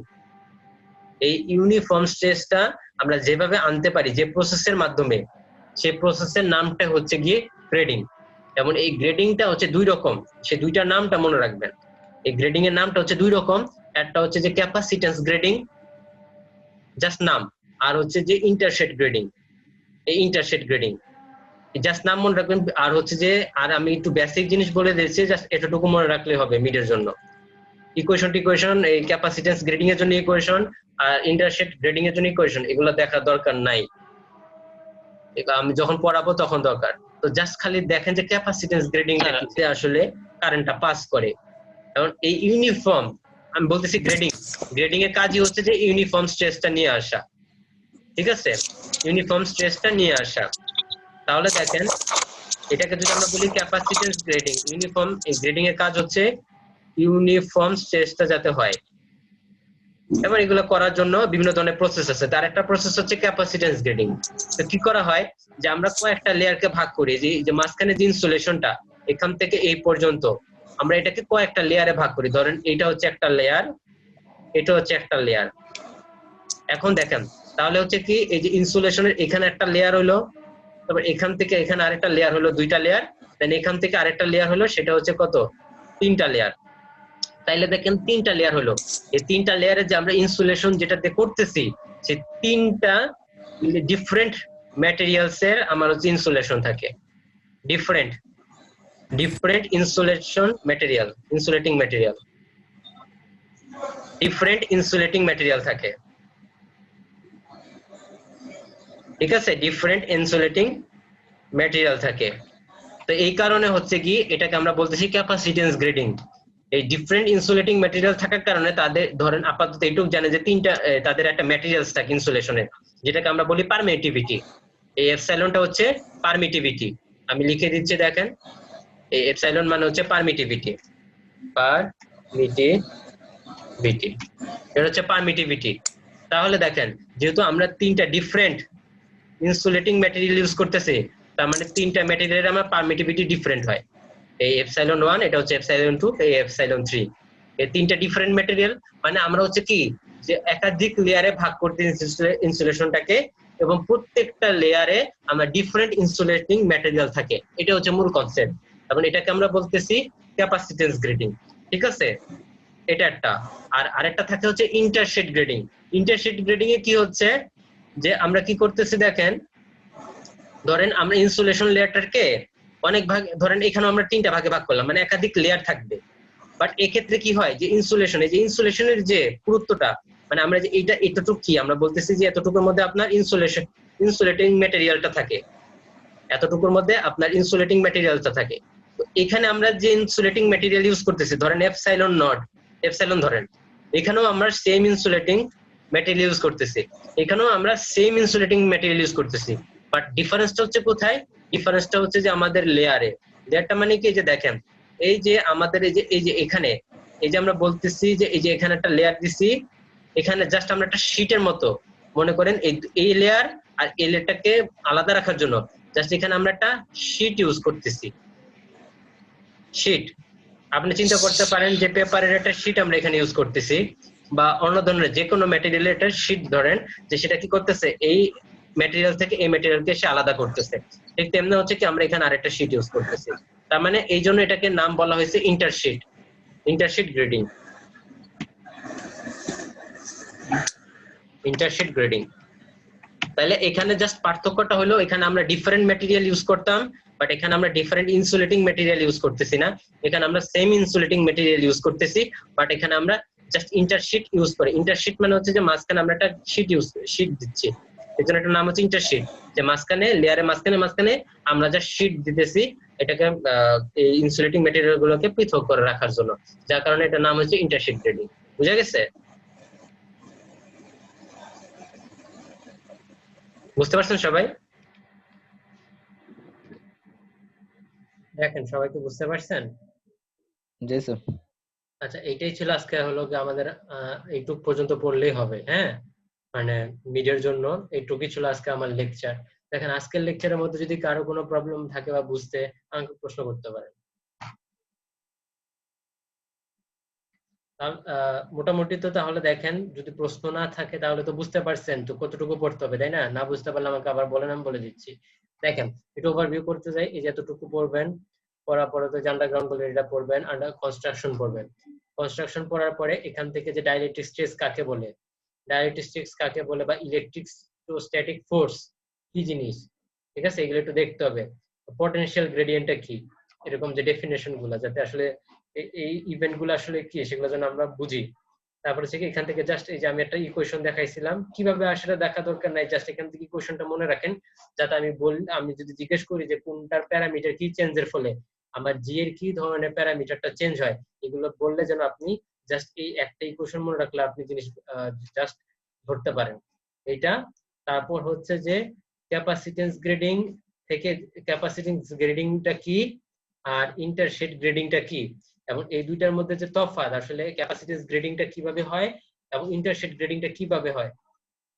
এই ইউনিফর্ম স্ট্রেসটা আমরা যেভাবে আনতে পারি যে প্রসেসের মাধ্যমে, সেই প্রসেসের নামটা হচ্ছে গিয়ে গ্রেডিং। যেমন এই গ্রেডিংটা হচ্ছে দুই রকম, সে দুইটার নামটা মনে রাখবেন। এই গ্রেডিং এর নামটা হচ্ছে দুই রকম, একটা হচ্ছে যে ক্যাপাসিটেন্স গ্রেডিং, জাস্ট নাম, আর হচ্ছে যে ইন্টারসেট গ্রেডিং। এই ইন্টারসেট গ্রেডিং জাস্ট নাম মনে রাখবেন, আর হচ্ছে যে আর আমি একটু বেসিক জিনিস বলে দিয়েছি, জাস্ট এতটুকু মনে রাখলে হবে মিডের জন্য। ইকুয়েশন এই ক্যাপাসিটেন্স গ্রেডিং এর জন্য ইকুয়েশন, আর ইন্টারসেট গ্রেডিং এর জন্য ইকুয়েশন, এগুলো দেখার দরকার নাই, আমি যখন পড়াবো তখন দরকার। তো জাস্ট খালি দেখেন যে ক্যাপাসিটেন্স গ্রেডিং আসলে কারেন্টটা পাস করে। কারণ এই ইউনিফর্ম আমি বলতেছি গ্রেডিং এর কাজই হচ্ছে যে ইউনিফর্ম স্ট্রেসটা নিয়ে আসা, ঠিক আছে, ইউনিফর্ম স্ট্রেসটা নিয়ে আসা। তাহলে দেখেন এটাকে যদি আমরা বলি ক্যাপাসিটেন্স গ্রেডিং, ইউনিফর্ম গ্রেডিং এর কাজ হচ্ছে ইউনিফর্ম স্ট্রেসটা যাতে হয়। এবার এগুলো করার জন্য বিভিন্ন ধরনের প্রসেস আছে, তার একটা প্রসেস হচ্ছে ক্যাপাসিটেন্স গ্রেডিং। তো কি করা হয় যে আমরা কয়েকটা লেয়ারকে ভাগ করি, যে মাঝখানে যে ইনসুলেশনটা এখান থেকে এই পর্যন্ত, আমরা এটাকে কয়েকটা লেয়ারে ভাগ করি। ধরেন এটা হচ্ছে একটা লেয়ার, এটা হচ্ছে একটা লেয়ার। এখন দেখেন তাহলে হচ্ছে কি এই যে ইনসুলেশনের এখানে একটা লেয়ার হলো, তারপর এখান থেকে এখানে আরেকটা লেয়ার হলো, দুইটা লেয়ার, দেন এখান থেকে আরেকটা লেয়ার হলো, সেটা হচ্ছে কত, তিনটা লেয়ার। তাইলে দেখেন তিনটা লেয়ার হলো। এই তিনটা লেয়ারে যে আমরা ইনসুলেশন যেটাতে করতেছি, সে তিনটা ডিফারেন্ট ম্যাটেরিয়ালস এর আমার হচ্ছে ইনসুলেশন থাকে। Different insulation material, insulating material, different insulating material থাকে। ঠিক আছে, ডিফারেন্ট ইনসুলেটিং ম্যাটেরিয়াল থাকে। তো এই কারণে হচ্ছে কি এটাকে আমরা বলতেছি ক্যাপাসিটেন্স গ্রেডিং। এই ডিফারেন্ট ইনসুলেটিং ম্যাটেরিয়াল থাকার কারণে তাদের ধরেন আপাতত এইটুকু জানে যে তিনটা তাদের একটা ম্যাটেরিয়ালস থাকে ইনসুলেশনের, যেটাকে আমরা বলি পারমিটিভিটি। এই এপসাইলনটা হচ্ছে পারমিটিভিটি। আমি লিখে দিচ্ছি, দেখেন এই এপসাইলন মানে হচ্ছে পারমিটিভিটি। পারমিটিভিটি, এটা হচ্ছে পারমিটিভিটি। তাহলে দেখেন যেহেতু আমরা তিনটা ডিফারেন্ট ইনসুলেটিং ম্যাটেরিয়াল ইউজ করতেছি, তার মানে তিনটা ম্যাটেরিয়ালের আমার পারমিটিভিটি ডিফারেন্ট হয়। এই এপসাইলন 1, এটা হচ্ছে এপসাইলন 2, এই এপসাইলন 3। এই তিনটা ডিফারেন্ট ম্যাটেরিয়াল, মানে আমরা হচ্ছে কি যে একাধিক লেয়ারে ভাগ করতে ইনসুলেশনটাকে, এবং প্রত্যেকটা লেয়ারে আমরা ডিফারেন্ট ইনসুলেটিং ম্যাটেরিয়াল থাকে। এটা হচ্ছে মূল কনসেপ্ট। এবং এটাকে আমরা বলতেছি ক্যাপাসিটেন্স গ্রেডিং। ঠিক আছে, এটা একটা। আর আরেকটা থাকে হচ্ছে ইন্টারশেড গ্রেডিং। ইন্টারশেড গ্রেডিং এ কি হচ্ছে যে আমরা কি করতেছি দেখেন, ধরেন আমরা ইনসুলেশন লেয়ারটাকে অনেক ভাগ, ধরেন এখানে আমরা তিনটা ভাগে ভাগ করলাম, মানে একাধিক লেয়ার থাকবে। বাট এক্ষেত্রে কি হয় যে ইনসুলেশন, এই যে ইনসুলেশনের যে পুরুত্বটা, মানে আমরা যে এইটা এতটুকু কি আমরা বলতেছি যে এতটুকুর মধ্যে আপনার ইনসুলেটিং ম্যাটেরিয়ালটা থাকে, এতটুকুর মধ্যে আপনার ইনসুলেটিং ম্যাটেরিয়ালটা থাকে। তো এখানে আমরা যে ইনসুলেটিং ম্যাটেরিয়াল ইউজ করতেছি, ধরেন এপসাইলন নট, এপসাইলন ধরেন, এখানেও আমরা সেম ইনসুলেটিং ম্যাটেরিয়াল ইউজ করতেছি, এখানেও আমরা সেম ইনসুলেটিং ম্যাটেরিয়াল ইউজ করতেছি। বাট ডিফারেন্সটা হচ্ছে কোথায়? ডিফারেন্সটা হচ্ছে যে আমাদের লেয়ারে। লেয়ারটা মানে কি, যে দেখেন এই যে আমাদের এই যে এখানে এই যে আমরা বলতেছি যে এই যে এখানে একটা লেয়ার দিছি, এখানে জাস্ট আমরা একটা শীটের মতো মনে করেন, এই লেয়ার আর এই লেয়ারটাকে আলাদা রাখার জন্য জাস্ট এখানে আমরা একটা শীট ইউজ করতেছি। শীট, আপনি চিন্তা করতে পারেন যে পেপারের একটা শীট আমরা এখানে ইউজ করতেছি, বা অন্য ধরনের যে কোনো ম্যাটেরিয়ালের একটা শীট ধরেন, যে সেটা কি করতেছে এই ম্যাটেরিয়াল থেকে এই ম্যাটেরিয়ালকে সে আলাদা করতেছে। ঠিক তেমনি হচ্ছে কি আমরা এখানে আরেকটা শীট ইউজ করতেছি। তার মানে এই জন্য এটাকে নাম বলা হয়েছে ইন্টারশীট, ইন্টারশীট গ্রেডিং, ইন্টারশীট গ্রেডিং। তাহলে এখানে জাস্ট পার্থক্যটা হলো এখানে আমরা ডিফারেন্ট ম্যাটেরিয়াল ইউজ করতাম, বাট এখানে আমরা ডিফারেন্ট ইনসুলেটিং ম্যাটেরিয়াল ইউজ করতেছি না। এখানে আমরা সেম ইনসুলেটিং ম্যাটেরিয়াল ইউজ করতেছি, বাট এখানে আমরা জাস্ট ইন্টারশীট ইউজ করি। ইন্টারশীট মানে হচ্ছে যে মাঝখানে আমরা একটা শীট দিচ্ছি, এর জন্য একটা নাম হচ্ছে ইন্টারশীট। যে মাঝখানে লেয়ারের মাঝখানে আমরা জাস্ট শীট দিতেছি, এটাকে এই ইনসুলেটিং ম্যাটেরিয়াল গুলোকে পৃথক করে রাখার জন্য, যার কারণে এটার নাম হচ্ছে ইন্টারশীট গ্রেডিং। বুঝা গেছে? বুঝতে পারছেন সবাই? দেখেন সবাই কি বুঝতে পারছেন? জি স্যার। আচ্ছা, এইটাই ছিল আজকে হলো যে আমাদের এইটুক পর্যন্ত পড়লেই হবে। হ্যাঁ, মানে মিডিয়ার জন্য এইটুকুই ছিল আজকে আমার লেকচার। দেখেন আজকের লেকচারের মধ্যে যদি কারো কোনো প্রবলেম থাকে বা বুঝতে, আমাকে প্রশ্ন করতে পারেন। মোটামুটি তো তাহলে দেখেন যদি প্রশ্ন না থাকে তাহলে তো বুঝতে পারছেন তো কতটুকু পড়তে হবে, তাই না? না বুঝতে পারলে আমাকে আবার বলেন, আমি বলে দিচ্ছি। দেখেন একটু ওভারভিউ করতে যাই। এই যে এতটুকু পড়বেন, পড়ার পরে তো আন্ডারগ্রাউন্ড বলে এটা পড়বেন, আন্ডার কনস্ট্রাকশন পড়বেন। কনস্ট্রাকশন পড়ার পরে এখান থেকে যে ডাইলেকট্রিক স্ট্রেস কাকে বলে, ডাইলেকট্রিক কাকে বলে, বা ইলেকট্রোস্ট্যাটিক ফোর্স কি জিনিস, ঠিক আছে, এগুলো একটু দেখতে হবে। পটেনশিয়াল গ্রেডিয়েন্টটা কি, এরকম যে ডেফিনেশন গুলা, যাতে আসলে এই ইভেন্ট গুলো আসলে কি সেগুলো যেন আমরা বুঝি। তারপরে হচ্ছে কি এখান থেকে জাস্ট এই যে আমি একটা ইকুয়েশন দেখাইছিলাম, কিভাবে আসলে দেখা দরকার নাই, জাস্ট এখান থেকে ইকুয়েশনটা মনে রাখেন, যাতে আমি যদি জিজ্ঞেস করি যে কোনটার প্যারামিটার কি চেঞ্জের ফলে আমার জি এর কি ধরনের প্যারামিটারটা চেঞ্জ হয়, এগুলো বললে যেন আপনি জাস্ট এই একটা ইকুয়েশন মনে রাখলে আপনি জিনিস জাস্ট ধরতে পারেন এইটা। তারপর হচ্ছে যে ক্যাপাসিটেন্স গ্রেডিং থেকে ক্যাপাসিটেন্স গ্রেডিংটা কি আর ইন্টারশীট গ্রেডিংটা কি, এবং এই দুইটার মধ্যে যে তফাৎ, আসলে ক্যাপাসিটেন্স গ্রেডিংটা কিভাবে হয় এবং ইন্টারশীট গ্রেডিংটা কিভাবে হয়,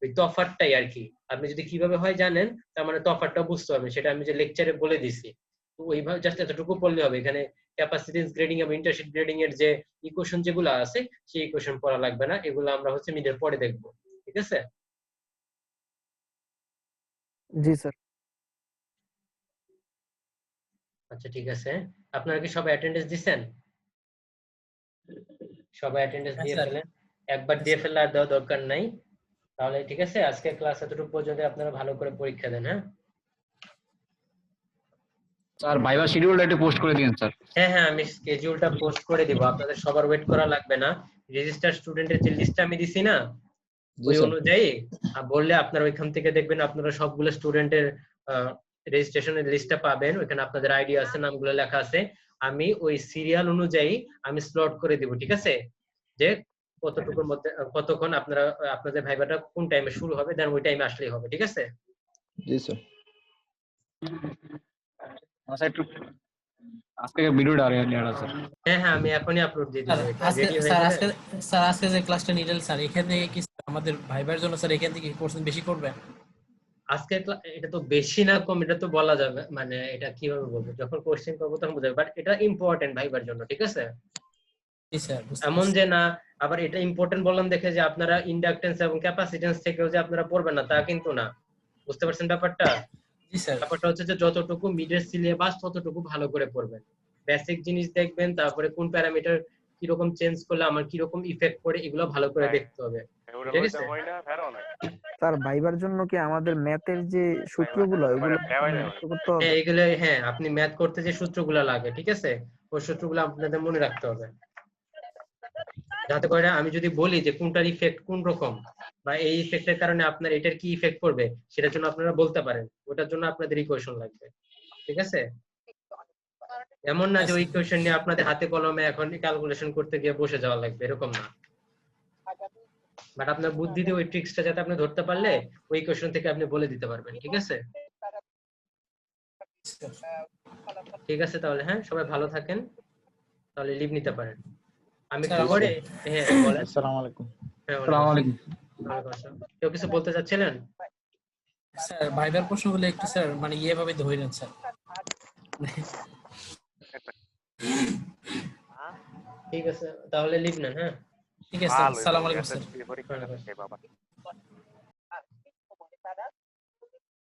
ওই তফাৎটাই আর কি। আপনি যদি কিভাবে হয় জানেন, তার মানে তফাৎটা বুঝতে হবে, সেটা আমি যে লেকচারে বলে দিছি। তো ওইভাবে জাস্ট এতটুকু পড়লে হবে। এখানে ক্যাপাসিটেন্স গ্রেডিং এবং ইন্টারশিট গ্রেডিং এর যে ইকুয়েশন যেগুলো আছে সেই ইকুয়েশন পড়া লাগবে না, এগুলো আমরা হচ্ছে মিডের পরে দেখব। ঠিক আছে? জি স্যার। আচ্ছা ঠিক আছে, আপনারা কি সবাই অ্যাটেন্ডেন্স দিবেন? সবাই অ্যাটেন্ডেন্স দিয়ে ফেলেন, একবার দিয়ে ফেললে আর দেওয়ার দরকার নাই। তাহলে ঠিক আছে, আজকে ক্লাস এতটুকু পর্যন্ত, আপনারা ভালো করে পরীক্ষা দেন। হ্যাঁ স্যার ভাইবা শিডিউলটা একটু পোস্ট করে দিন স্যার। হ্যাঁ হ্যাঁ, আমি স্কেডিউলটা পোস্ট করে দিব, আপনাদের সবার ওয়েট করা লাগবে না। রেজিস্টার স্টুডেন্টের যে লিস্টটা আমি দিছি না, জি ওই স্যার। অনুযায়ী বললে আপনারা ওইখান থেকে দেখবেন আপনারা সবগুলো স্টুডেন্টের রেজিস্ট্রেশনের লিস্টটা পাবেন, ওইখানে আপনাদের আইডি আছে, নামগুলো লেখা আছে। আমি ওই সিরিয়াল অনুযায়ী আমি স্লট করে দিব। ঠিক আছে, যে কতটুকুর মধ্যে কতক্ষণ আপনারা আপনাদের ভাইবাটা কোন টাইমে শুরু হবে, দেন ওই টাইমে আসলেই হবে। ঠিক আছে? জি স্যার। আচ্ছা একটু আজকে ভিডিওটা আর লিয়াটা স্যার। হ্যাঁ হ্যাঁ, আমি এখনই আপলোড দিয়ে দিব। স্যার আজকে যে ক্লাসটা নিলেন স্যার, এখান থেকে কি আমাদের ভাইবার জন্য স্যার এখান থেকে কোর্সেন বেশি করবে? আজকে এটা তো বেশি না কম এটা তো বলা যাবে, মানে এটা কিভাবে বলবো, যখন কোশ্চেন করবো তখন বোঝাবে, বাট এটা ইম্পর্টেন্ট ভাইবার জন্য। ঠিক আছে? জি স্যার। এমন যে না আবার এটা ইম্পর্টেন্ট বললাম দেখে যে আপনারা ইন্ডাকটেন্স এবং ক্যাপাসিটেন্স থেকেও যে আপনারা পড়বেন না তা কিন্তু না। বুঝতে পারছেন ব্যাপারটা? জি স্যার। ব্যাপারটা হচ্ছে যে যতটুকু মিডের সিলেবাস ততটুকু ভালো করে পড়বেন, বেসিক জিনিস দেখবেন, তারপরে কোন প্যারামিটার কিরকম চেঞ্জ করলে আমার কিরকম ইফেক্ট পড়ে এগুলো ভালো করে দেখতে হবে। ঠিক আছে? স্যার ভাইবার জন্য কি আমাদের ম্যাথের যে সূত্রগুলো ওগুলো করতে হবে? হ্যাঁ এগুলো, হ্যাঁ আপনি ম্যাথ করতে যে সূত্রগুলো লাগে, ঠিক আছে, ওই সূত্রগুলো আপনাদের মনে রাখতে হবে, যাতে করে আমি যদি বলি যে কোনটার ইফেক্ট কোন রকম বা এই ইফেক্টের কারণে আপনার এটার কি ইফেক্ট পড়বে, সেটার জন্য আপনারা বলতে পারেন, ওটার জন্য আপনাদের ইকুয়েশন লাগবে। ঠিক আছে? এমন না যে ওই ইকুয়েশন নিয়ে আপনাদের হাতে কলমে এখন ক্যালকুলেশন করতে গিয়ে বসে যাওয়া লাগবে, এরকম না। বাট আপনার বুদ্ধি দিয়ে ওই ট্রিক্সটা যাতে আপনি ধরতে পারলে ওই ইকুয়েশন থেকে আপনি বলে দিতে পারবেন। ঠিক আছে? ঠিক আছে তাহলে, হ্যাঁ সবাই ভালো থাকেন, তাহলে লিভ নিতে পারেন। আমি খবরে হ্যাঁ বলেন। আসসালামু আলাইকুম। আসসালামু আলাইকুম। কেউ কিছু বলতে চাচ্ছিলেন? স্যার ভাইবার প্রশ্নগুলো একটু স্যার মানে ভাবে ধরেন স্যার। ঠিক আছে তাহলে লিভ নেন। হ্যাঁ ঠিক আছে, আসসালামু আলাইকুম স্যার।